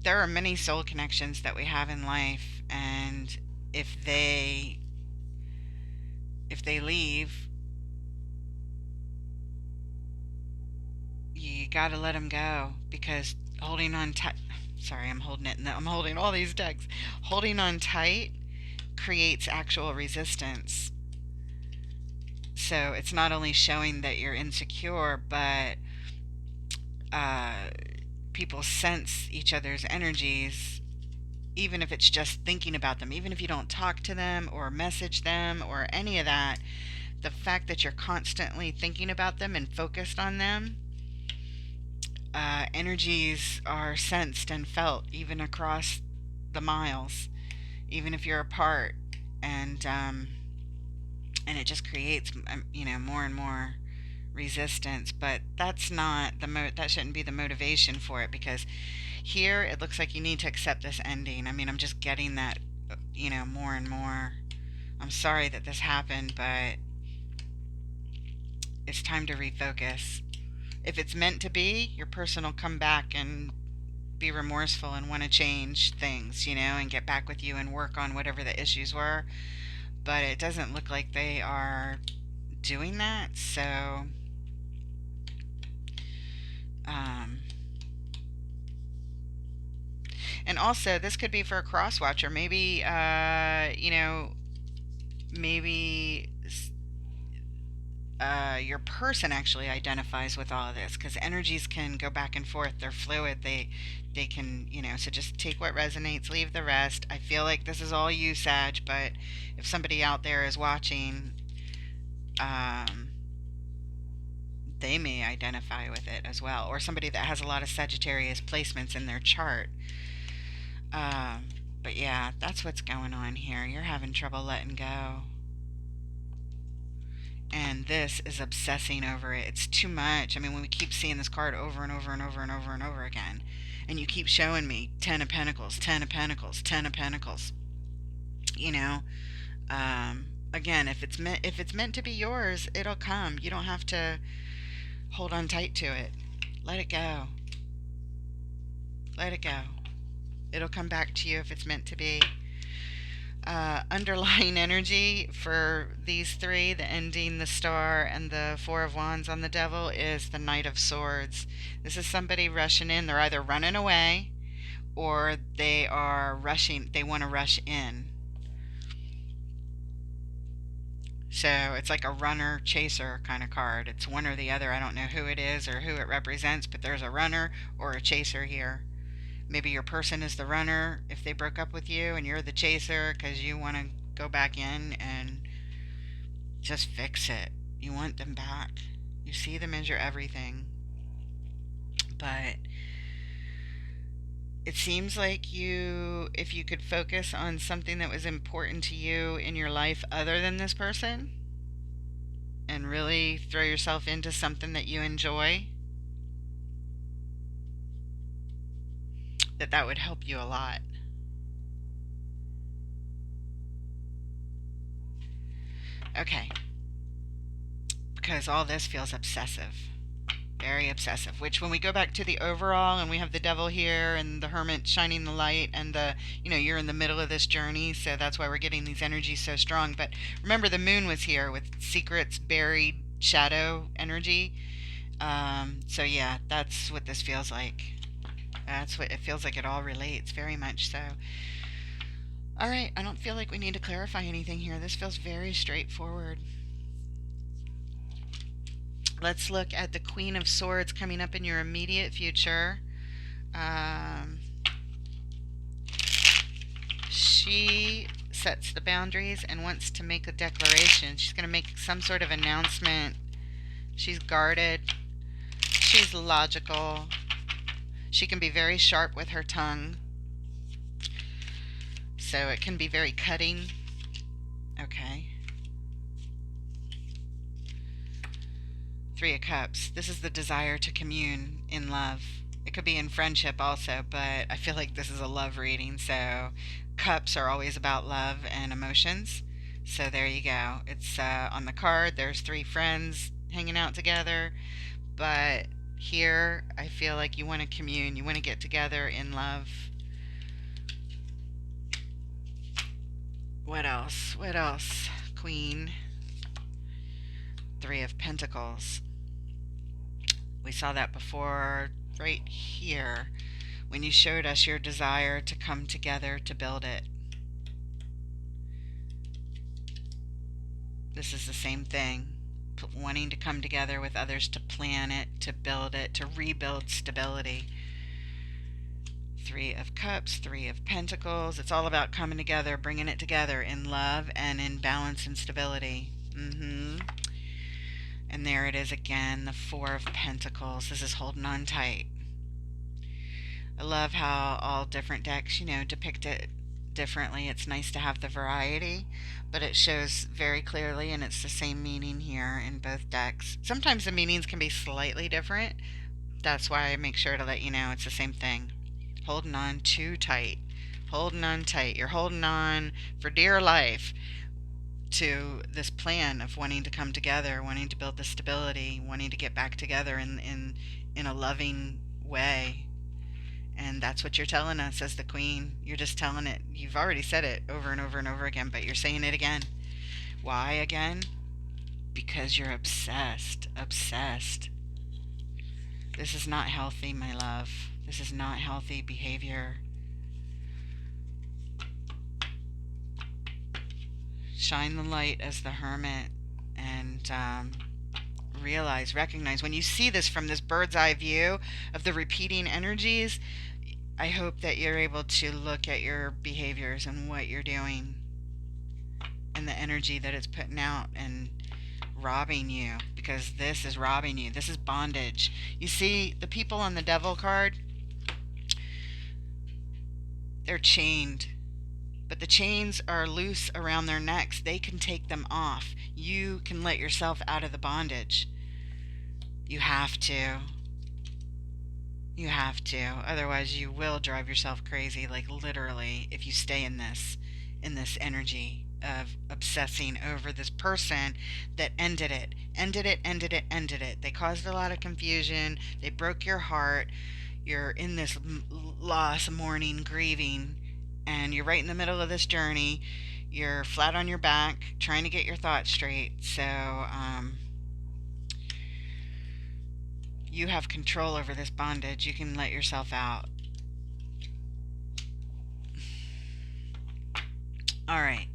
there are many soul connections that we have in life, and if they leave, you gotta let them go, because holding on tight, Sorry, I'm holding it. I'm holding all these decks. Holding on tight creates actual resistance. So it's not only showing that you're insecure, but uh, people sense each other's energies, even if it's just thinking about them, even if you don't talk to them or message them or any of that. The fact that you're constantly thinking about them and focused on them, energies are sensed and felt even across the miles, even if you're apart, and and it just creates more and more resistance. But that's not that shouldn't be the motivation for it, because here it looks like you need to accept this ending. I mean, I'm just getting that, more and more. I'm sorry that this happened, but it's time to refocus. If it's meant to be, your person will come back and be remorseful and want to change things, and get back with you and work on whatever the issues were. But it doesn't look like they are doing that. So, um, and also this could be for a cross watcher. Maybe, maybe your person actually identifies with all of this, because energies can go back and forth. They're fluid. They can, so just take what resonates, leave the rest. I feel like this is all you, Sag, but if somebody out there is watching, um, they may identify with it as well, or somebody that has a lot of Sagittarius placements in their chart. Um, but yeah, that's what's going on here. You're having trouble letting go. And this is obsessing over it. It's too much. I mean, when we keep seeing this card over and over and over and over and over again, and you keep showing me 10 of Pentacles, 10 of Pentacles, 10 of Pentacles, you know, again, if it's meant to be yours, it'll come. You don't have to hold on tight to it. Let it go. Let it go. It'll come back to you if it's meant to be. Underlying energy for these three, the ending, the star, and the Four of Wands on the Devil, is the Knight of Swords. This is somebody rushing in. They're either running away or they are rushing. They want to rush in. So it's like a runner chaser kind of card. It's one or the other. I don't know who it is or who it represents, but there's a runner or a chaser here. Maybe your person is the runner if they broke up with you, and you're the chaser because you want to go back in and just fix it. You want them back. You see them as your everything. But it seems like if you could focus on something that was important to you in your life other than this person, and really throw yourself into something that you enjoy, that would help you a lot. Okay. Because all this feels obsessive. Very obsessive. Which, when we go back to the overall, and we have the Devil here and the Hermit shining the light, and you're in the middle of this journey, so that's why we're getting these energies so strong. But remember, the Moon was here with secrets, buried, shadow energy. So yeah, that's what this feels like. That's what it feels like. It all relates very much so. All right, I don't feel like we need to clarify anything here. This feels very straightforward. Let's look at the Queen of Swords coming up in your immediate future. She sets the boundaries and wants to make a declaration. She's going to make some sort of announcement. She's guarded. She's logical. She can be very sharp with her tongue. So it can be very cutting. Okay. Three of Cups. This is the desire to commune in love. It could be in friendship also, but I feel like this is a love reading. So cups are always about love and emotions. So there you go. It's on the card. There's three friends hanging out together. But here, I feel like you want to commune. You want to get together in love. What else? What else? Queen. Three of Pentacles. We saw that before right here. when you showed us your desire to come together to build it. This is the same thing. Wanting to come together with others to plan it, to build it, to rebuild stability. Three of Cups, Three of Pentacles. It's all about coming together, bringing it together in love and in balance and stability. And there it is again, the Four of Pentacles. This is holding on tight. I love how all different decks, depict it differently. It's nice to have the variety, but it shows very clearly, and it's the same meaning here in both decks. Sometimes the meanings can be slightly different. That's why I make sure to let you know it's the same thing. Holding on too tight. Holding on tight. You're holding on for dear life to this plan of wanting to come together, wanting to build the stability, wanting to get back together in a loving way. And that's what you're telling us as the Queen. You're just telling it. You've already said it over and over and over again, but you're saying it again. Why again? Because you're obsessed. Obsessed. This is not healthy, my love. This is not healthy behavior. Shine the light as the Hermit and recognize when you see this from this bird's eye view of the repeating energies. I hope that you're able to look at your behaviors and what you're doing and the energy that it's putting out and robbing you, because this is robbing you. This is bondage. You see the people on the Devil card, they're chained, but the chains are loose around their necks. They can take them off. You can let yourself out of the bondage. You have to. You have to. Otherwise you will drive yourself crazy, like literally, if you stay in this energy of obsessing over this person that ended it. They caused a lot of confusion. They broke your heart. You're in this loss, mourning, grieving, and you're right in the middle of this journey. You're flat on your back, trying to get your thoughts straight. So, you have control over this bondage. You can let yourself out. All right.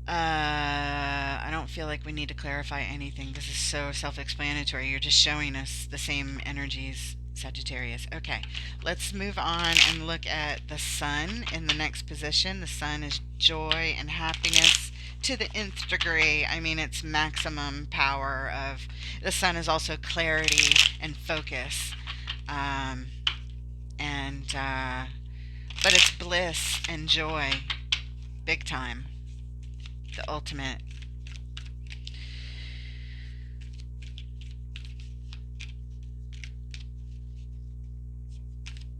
I don't feel like we need to clarify anything. This is so self-explanatory. You're just showing us the same energies, Sagittarius. Okay, let's move on and look at the Sun in the next position. The Sun is joy and happiness to the nth degree. I mean, it's maximum power of... The Sun is also clarity and focus. But it's bliss and joy. Big time. The ultimate.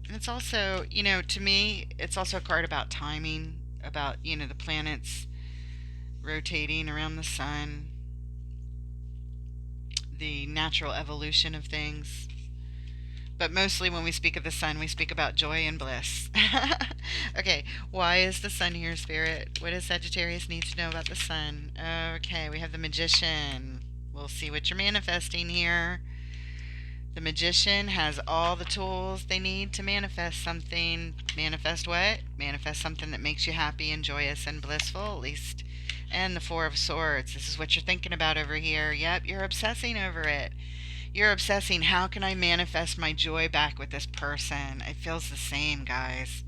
And it's also, to me, it's also a card about timing, about, the planets rotating around the sun, the natural evolution of things. But mostly when we speak of the sun, we speak about joy and bliss. Okay, why is the sun here, Spirit? What does Sagittarius need to know about the sun? Okay, we have the Magician. We'll see what you're manifesting here. The Magician has all the tools they need to manifest something. Manifest what? Manifest something that makes you happy and joyous and blissful, at least. And the Four of Swords. This is what you're thinking about over here. Yep, you're obsessing over it. You're obsessing, how can I manifest my joy back with this person? It feels the same, guys.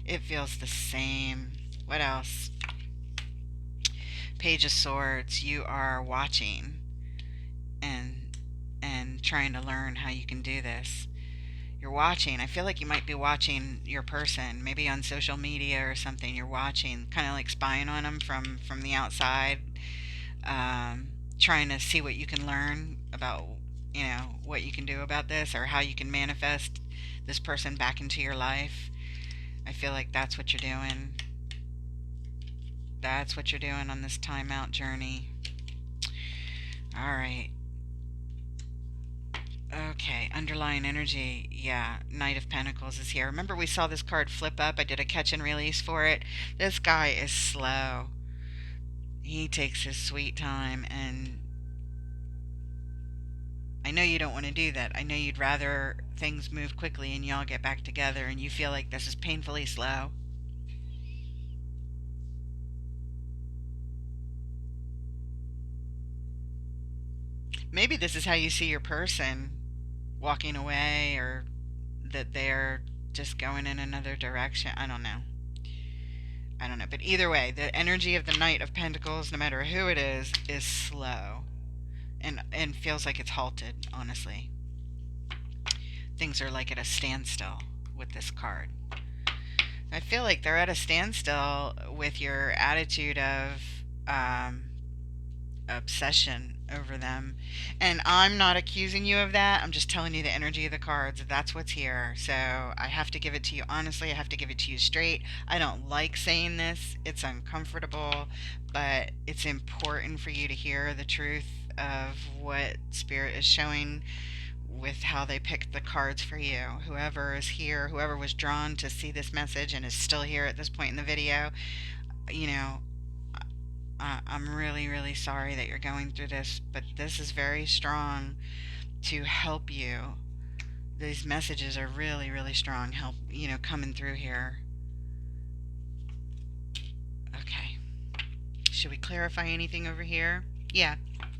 It feels the same. What else? Page of Swords. You are watching and trying to learn how you can do this. You're watching. I feel like you might be watching your person, maybe on social media or something. You're watching, kind of like spying on them from the outside, trying to see what you can learn about, what you can do about this, or how you can manifest this person back into your life. I feel like that's what you're doing. That's what you're doing on this timeout journey. All right. Okay, underlying energy. Yeah, Knight of Pentacles is here. Remember we saw this card flip up? I did a catch and release for it. This guy is slow. He takes his sweet time, and I know you don't want to do that. I know you'd rather things move quickly and y'all get back together, and you feel like this is painfully slow. Maybe this is how you see your person walking away, or that they're just going in another direction. I don't know. I don't know. But either way, the energy of the Knight of Pentacles, no matter who it is slow and feels like it's halted, honestly. Things are like at a standstill with this card. I feel like they're at a standstill with your attitude of obsession over them. And I'm not accusing you of that. I'm just telling you the energy of the cards. That's what's here. So I have to give it to you honestly. I have to give it to you straight. I don't like saying this. It's uncomfortable, but it's important for you to hear the truth of what Spirit is showing with how they picked the cards for you. Whoever is here, whoever was drawn to see this message and is still here at this point in the video, you know, I'm really, really sorry that you're going through this, but this is very strong to help you. These messages are really, really strong, help, coming through here. Okay. Should we clarify anything over here? Yeah.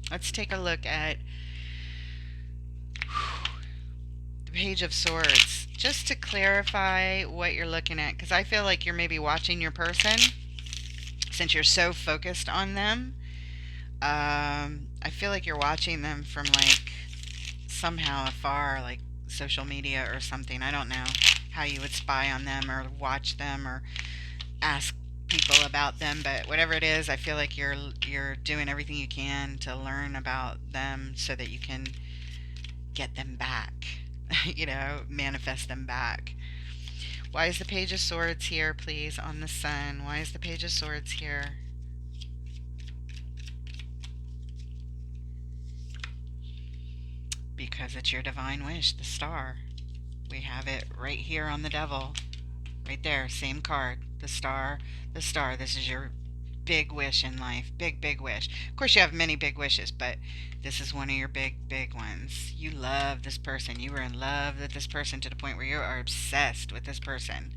Let's take a look at the Page of Swords, just to clarify what you're looking at, because I feel like you're maybe watching your person since you're so focused on them. I feel like you're watching them from like somehow afar, like social media or something. I don't know how you would spy on them or watch them or ask people about them, but whatever it is, I feel like you're doing everything you can to learn about them so that you can get them back. Manifest them back. Why is the Page of Swords here, please, on the Sun? Why is the Page of Swords here? Because it's your divine wish, the Star. We have it right here on the Devil. Right there, same card. The Star, the Star. This is your big wish in life. Big, big wish. Of course, you have many big wishes, but this is one of your big, big ones. You love this person. You were in love with this person to the point where you are obsessed with this person.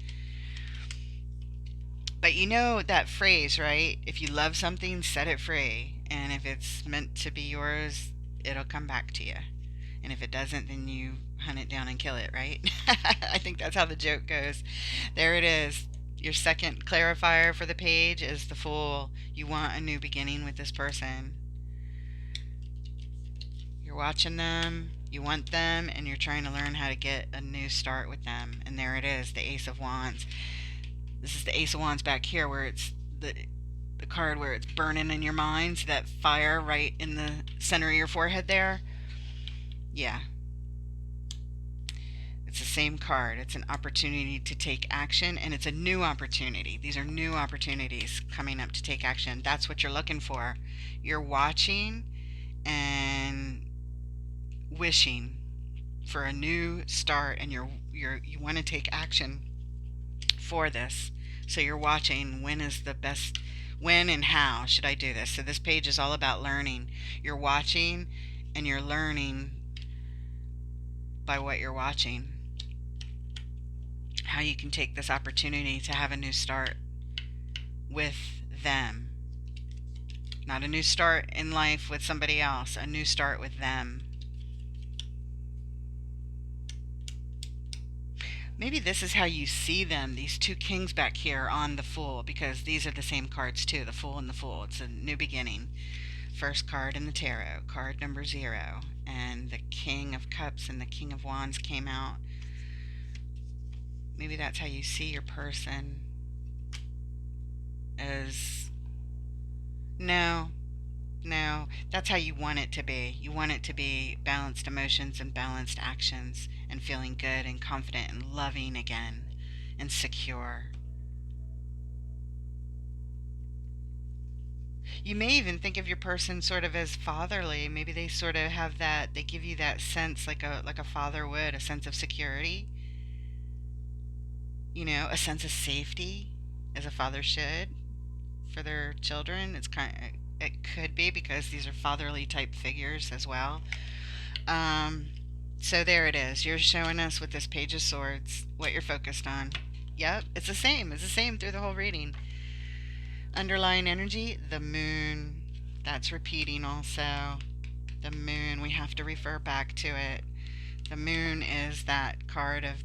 But you know that phrase, right? If you love something, set it free. And if it's meant to be yours, it'll come back to you. And if it doesn't, then you hunt it down and kill it, right? I think that's how the joke goes. There it is. Your second clarifier for the page is the Fool. You want a new beginning with this person. You're watching them, you want them, and you're trying to learn how to get a new start with them. And there it is, the Ace of Wands. This is the Ace of Wands back here, where it's the card where it's burning in your mind. See that fire right in the center of your forehead there? Yeah. It's the same card. It's an opportunity to take action, and it's a new opportunity. These are new opportunities coming up to take action. That's what you're looking for. You're watching and wishing for a new start, and you want to take action for this. So you're watching when and how should I do this. So this page is all about learning. You're watching and you're learning by what you're watching, how you can take this opportunity to have a new start with them. Not a new start in life with somebody else, a new start with them. Maybe this is how you see them, these two kings back here on the Fool, because these are the same cards too, the Fool and the Fool. It's a new beginning. First card in the tarot, card number 0. And the King of Cups and the King of Wands came out. Maybe that's how you see your person. No, that's how you want it to be. You want it to be balanced emotions and balanced actions and feeling good and confident and loving again and secure. You may even think of your person sort of as fatherly. Maybe they sort of have that, they give you that sense like a father would, a sense of security. A sense of safety, as a father should for their children. It could be because these are fatherly type figures as well. Um, so there it is. You're showing us with this Page of Swords what you're focused on. Yep, it's the same. It's the same through the whole reading. Underlying energy, the moon. That's repeating also. The moon, we have to refer back to it. The moon is that card of,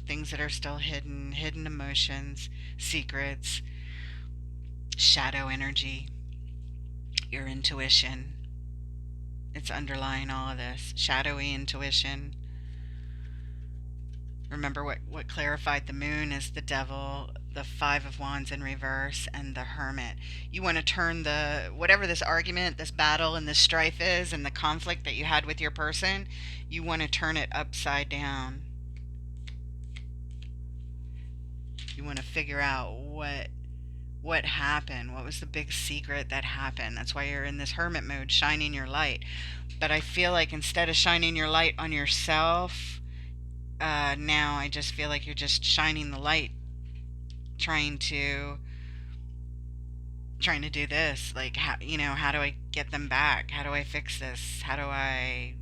things that are still hidden, hidden emotions, secrets, shadow energy, your intuition. It's underlying all of this. Shadowy intuition. Remember what clarified the moon is the devil, the Five of Wands in reverse, and the Hermit. You want to turn whatever this argument, this battle, and this strife is, and the conflict that you had with your person, you want to turn it upside down. You want to figure out what happened. What was the big secret that happened? That's why you're in this hermit mode, shining your light. But I feel like instead of shining your light on yourself, now I just feel like you're just shining the light, trying to do this. Like, how do I get them back? How do I fix this? How do I,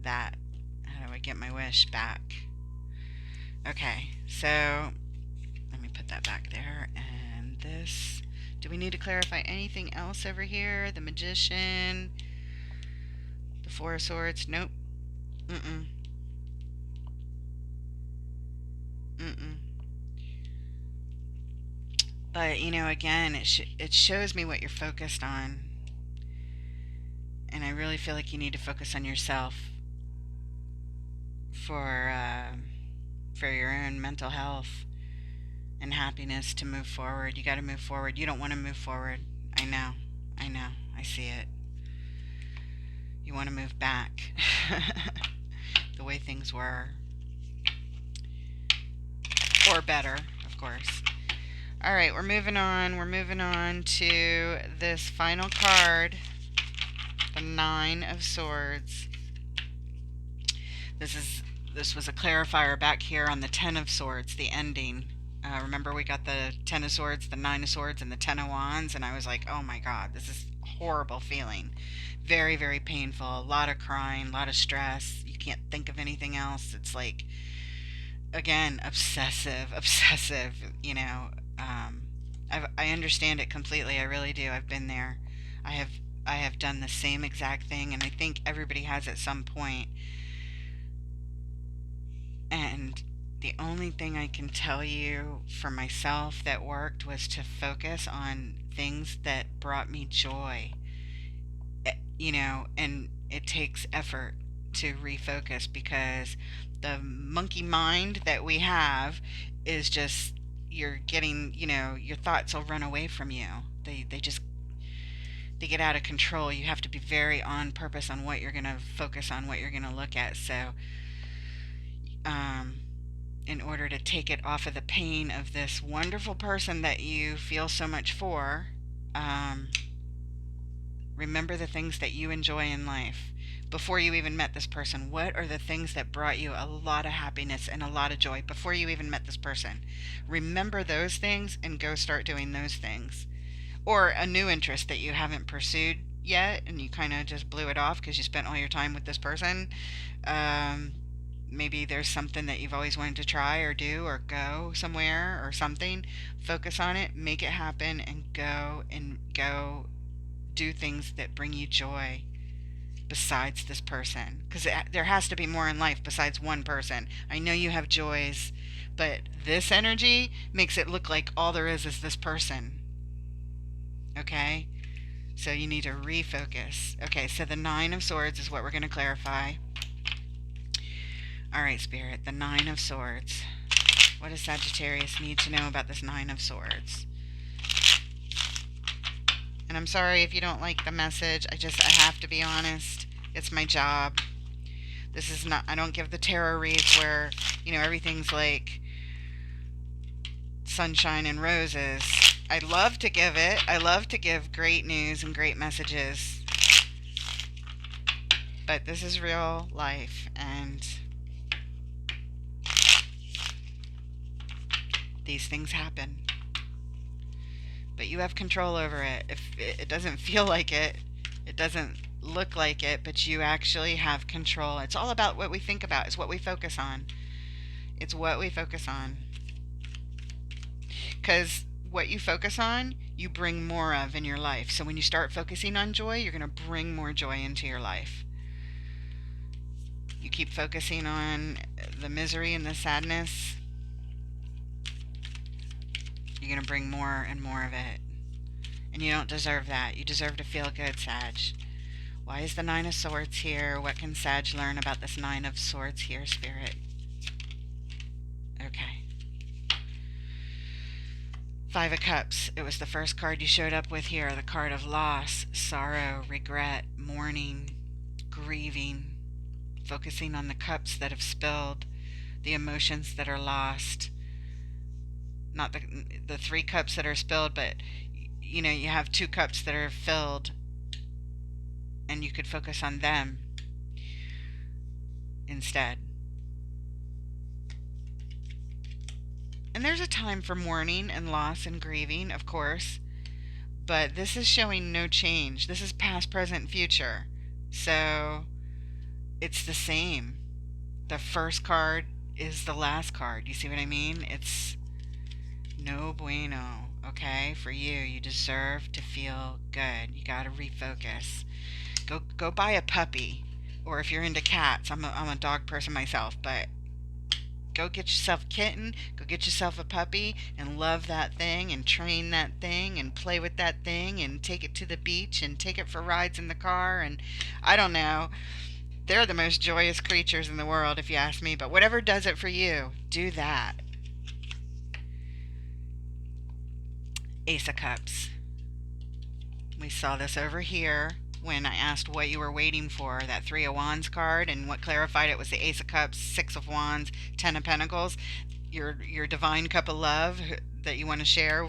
that? How do I get my wish back? Okay, so let me put that back there. And this. Do we need to clarify anything else over here? The Magician, the Four of Swords. Nope. Mm-mm. But, again, it shows me what you're focused on. And I really feel like you need to focus on yourself for your own mental health and happiness to move forward. You got to move forward. You don't want to move forward. I know. I see it. You want to move back the way things were. Or better, of course. All right, we're moving on. We're moving on to this final card, the Nine of Swords. This was a clarifier back here on the Ten of Swords, the ending. Remember we got the Ten of Swords, the Nine of Swords, and the Ten of Wands, and I was like, oh my God, this is a horrible feeling. Very, very painful. A lot of crying, a lot of stress. You can't think of anything else. It's like, again, obsessive, I understand it completely. I really do. I've been there. I have done the same exact thing, and I think everybody has at some point. And the only thing I can tell you for myself that worked was to focus on things that brought me joy. And it takes effort to refocus, because the monkey mind that we have is just, you're getting, your thoughts will run away from you. They get out of control. You have to be very on purpose on what you're going to focus on, what you're going to look at. So in order to take it off of the pain of this wonderful person that you feel so much for, remember the things that you enjoy in life. Before you even met this person, what are the things that brought you a lot of happiness and a lot of joy before you even met this person? Remember those things and go start doing those things. Or a new interest that you haven't pursued yet and you kind of just blew it off because you spent all your time with this person. Maybe there's something that you've always wanted to try or do or go somewhere or something. Focus on it, make it happen, and go do things that bring you joy besides this person, because there has to be more in life besides one person. I know you have joys, but this energy makes it look like all there is this person. Okay, so you need to refocus. Okay, so the Nine of Swords is what we're going to clarify. All right, Spirit, the Nine of Swords. What does Sagittarius need to know about this Nine of Swords? And I'm sorry if you don't like the message. I have to be honest. It's my job. This is not, I don't give the tarot reads where, everything's like sunshine and roses. I love to give it. I love to give great news and great messages. But this is real life, and these things happen. But you have control over it. If it doesn't feel like it, it doesn't look like it, but you actually have control. It's all about what we think about. It's what we focus on. It's what we focus on. Because what you focus on, you bring more of in your life. So when you start focusing on joy, you're going to bring more joy into your life. You keep focusing on the misery and the sadness, you're going to bring more and more of it. And you don't deserve that. You deserve to feel good, Sag. Why is the Nine of Swords here? What can Sag learn about this Nine of Swords here, Spirit? Okay. Five of Cups. It was the first card you showed up with here. The card of loss, sorrow, regret, mourning, grieving, focusing on the cups that have spilled, the emotions that are lost. Not the three cups that are spilled, but you know, you have two cups that are filled, and you could focus on them instead. And there's a time for mourning and loss and grieving, of course, but this is showing no change. This is past, present, future. So it's the same. The first card is the last card. You see what I mean? It's no bueno, okay? For you, you deserve to feel good. You gotta refocus. Go buy a puppy, or if you're into cats, I'm a dog person myself, but go get yourself a kitten, go get yourself a puppy, and love that thing, and train that thing, and play with that thing, and take it to the beach, and take it for rides in the car, and I don't know. They're the most joyous creatures in the world, if you ask me, but whatever does it for you, do that. Ace of Cups. We saw this over here when I asked what you were waiting for, that Three of Wands card, and what clarified it was the Ace of Cups, Six of Wands, Ten of Pentacles. Your divine cup of love that you want to share.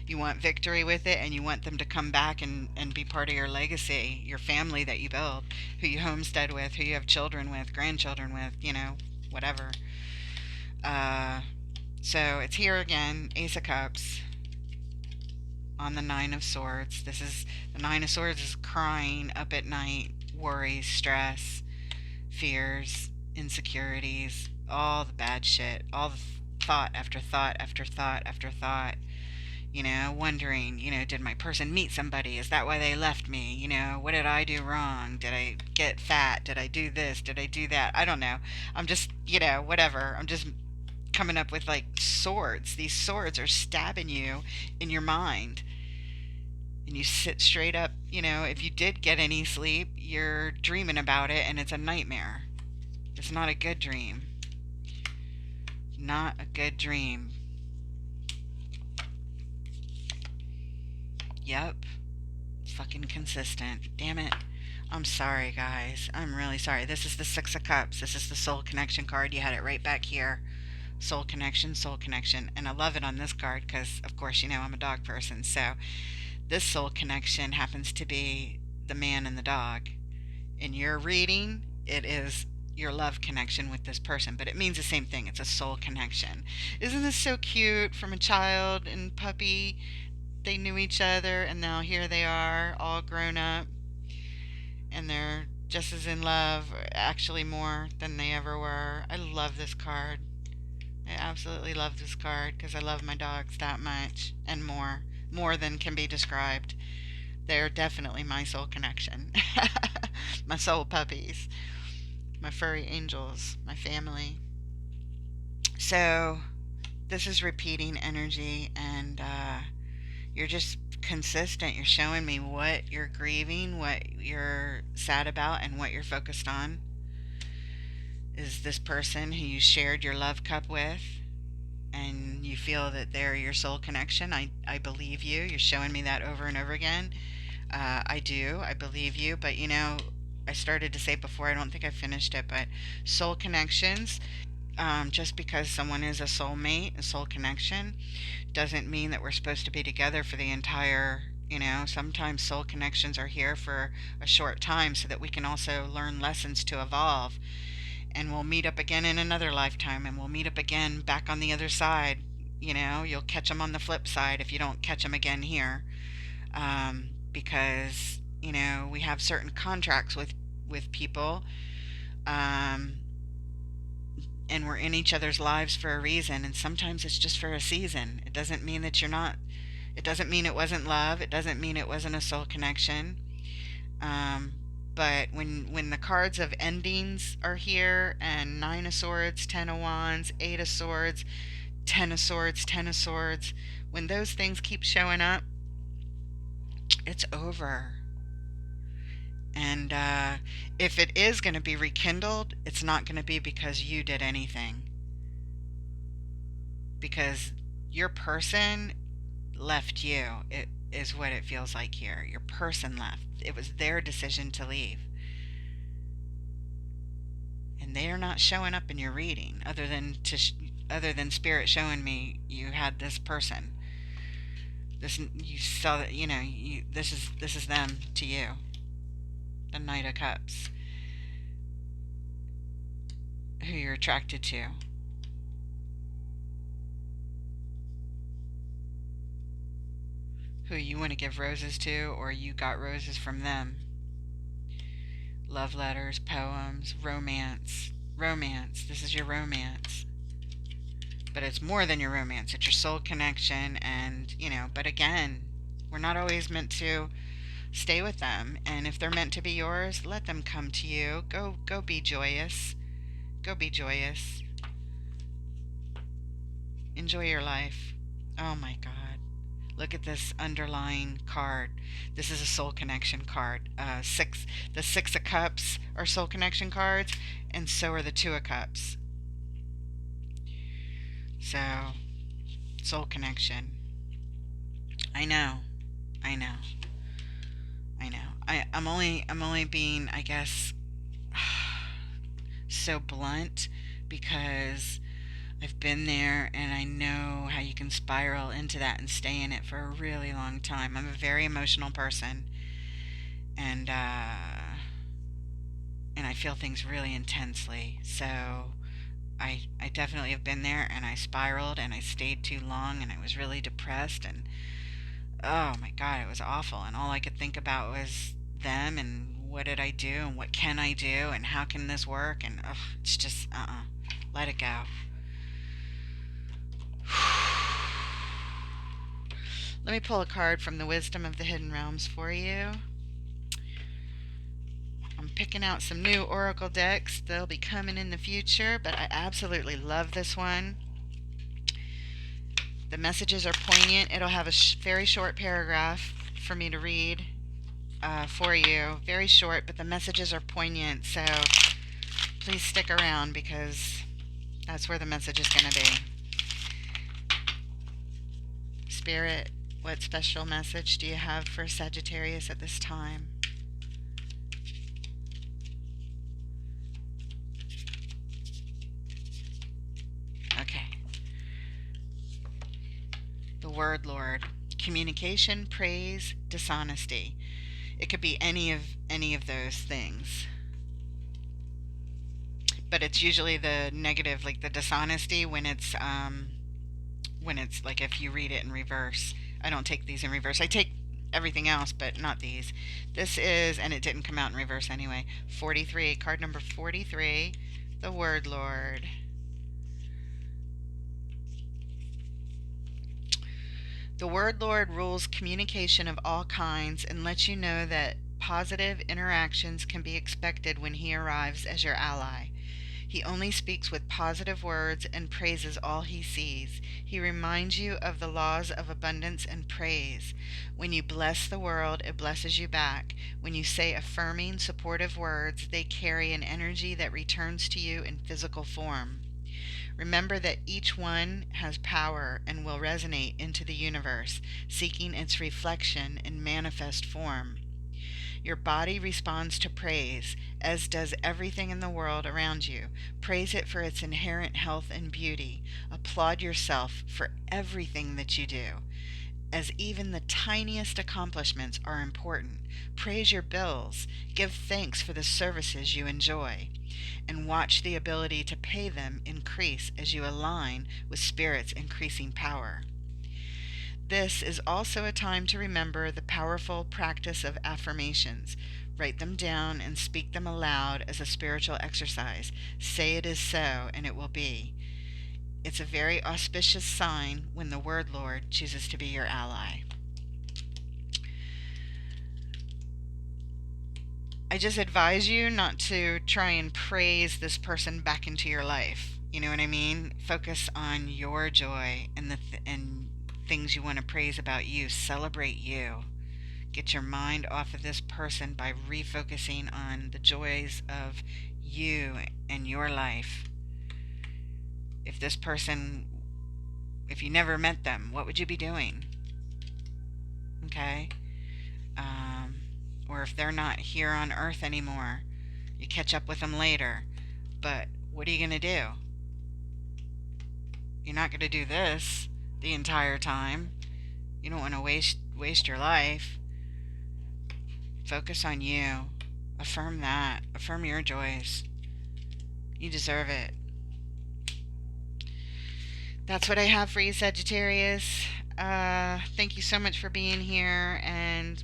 You want victory with it, and you want them to come back and be part of your legacy, your family that you build, who you homestead with, who you have children with, grandchildren with, you know, whatever. So it's here again, Ace of Cups on the Nine of Swords. This is the Nine of Swords is crying up at night, worries, stress, fears, insecurities, all the bad shit, all the thought after thought after thought after thought. You know, wondering, you know, did my person meet somebody? Is that why they left me? You know, what did I do wrong? Did I get fat? Did I do this? Did I do that? I don't know. I'm just, you know, whatever. I'm just coming up with like swords. These swords are stabbing you in your mind. And you sit straight up, you know, if you did get any sleep, you're dreaming about it and it's a nightmare. It's not a good dream. Not a good dream. Yep. Fucking consistent. Damn it. I'm sorry, guys. I'm really sorry. This is the Six of Cups. This is the soul connection card. You had it right back here. Soul connection, soul connection. And I love it on this card because, of course, you know, I'm a dog person. So this soul connection happens to be the man and the dog. In your reading, it is your love connection with this person, but it means the same thing. It's a soul connection. Isn't this so cute? From a child and puppy, they knew each other, and now here they are, all grown up, and they're just as in love, actually more than they ever were. I love this card. I absolutely love this card because I love my dogs that much and more than can be described. They're definitely my soul connection. My soul puppies, my furry angels, my family. So this is repeating energy, and you're just consistent. You're showing me what you're grieving, what you're sad about, and what you're focused on. Is this person who you shared your love cup with, and you feel that they're your soul connection. I believe you. You're showing me that over and over again. I do. I believe you. But, you know, I started to say before, I don't think I finished it, but soul connections, just because someone is a soulmate, a soul connection, doesn't mean that we're supposed to be together for the entire, you know, sometimes soul connections are here for a short time so that we can also learn lessons to evolve. And we'll meet up again in another lifetime, and we'll meet up again back on the other side. You know, you'll catch them on the flip side if you don't catch them again here. Because, You know, we have certain contracts with people, um, and we're in each other's lives for a reason. And sometimes it's just for a season. It doesn't mean that you're not. It doesn't mean it wasn't love. It doesn't mean it wasn't a soul connection. Um, but when the cards of endings are here, and Nine of Swords, Ten of Wands, Eight of Swords, Ten of Swords, Ten of Swords, when those things keep showing up, it's over. And if it is going to be rekindled, it's not going to be because you did anything. Because your person left you. It is what it feels like here. Your person left. It was their decision to leave. And they are not showing up in your reading, other than Spirit showing me you had this person. This, you saw that, you know, this is them to you. The Knight of Cups, who you're attracted to. Who you want to give roses to, or you got roses from them. Love letters, poems, romance. Romance. This is your romance. But it's more than your romance. It's your soul connection, and, you know, but again, we're not always meant to stay with them. And if they're meant to be yours, let them come to you. Go be joyous. Go be joyous. Enjoy your life. Oh my God. Look at this underlying card. This is a soul connection card. The Six of Cups are soul connection cards, and so are the Two of Cups. So, soul connection. I know. I'm only being, I guess, so blunt because I've been there, and I know how you can spiral into that and stay in it for a really long time. I'm a very emotional person, and I feel things really intensely. So I definitely have been there, and I spiraled, and I stayed too long, and I was really depressed, and oh my God, it was awful. And all I could think about was them, and what did I do, and what can I do, and how can this work, and it's just let it go. Let me pull a card from the Wisdom of the Hidden Realms for you. I'm picking out some new oracle decks. They'll be coming in the future, but I absolutely love this one. The messages are poignant. It'll have a very short paragraph for me to read for you. Very short, but the messages are poignant, so please stick around because that's where the message is going to be. Spirit, what special message do you have for Sagittarius at this time? Okay. The Word Lord. Communication, praise, dishonesty. It could be any of those things. But it's usually the negative, like the dishonesty, when it's like if you read it in reverse. I don't take these in reverse. I take everything else, but not these. This is, and it didn't come out in reverse anyway, 43, card number 43, the Word Lord. The Word Lord rules communication of all kinds and lets you know that positive interactions can be expected when he arrives as your ally. He only speaks with positive words and praises all he sees. He reminds you of the laws of abundance and praise. When you bless the world, it blesses you back. When you say affirming, supportive words, they carry an energy that returns to you in physical form. Remember that each one has power and will resonate into the universe, seeking its reflection in manifest form. Your body responds to praise, as does everything in the world around you. Praise it for its inherent health and beauty. Applaud yourself for everything that you do, as even the tiniest accomplishments are important. Praise your bills. Give thanks for the services you enjoy, and watch the ability to pay them increase as you align with Spirit's increasing power. This is also a time to remember the powerful practice of affirmations. Write them down and speak them aloud as a spiritual exercise. Say it is so, and it will be. It's a very auspicious sign when the Word Lord chooses to be your ally. I just advise you not to try and praise this person back into your life. You know what I mean? Focus on your joy and and things you want to praise about you. Celebrate you. Get your mind off of this person by refocusing on the joys of you and your life. If this person, if you never met them, what would you be doing? Okay? Or if they're not here on earth anymore, you catch up with them later. But what are you going to do? You're not going to do this the entire time. You don't want to waste your life. Focus on you. Affirm that. Affirm your joys. You deserve it. That's what I have for you, Sagittarius. Thank you so much for being here, and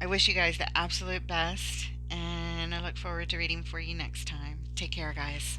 I wish you guys the absolute best, and I look forward to reading for you next time. Take care, guys.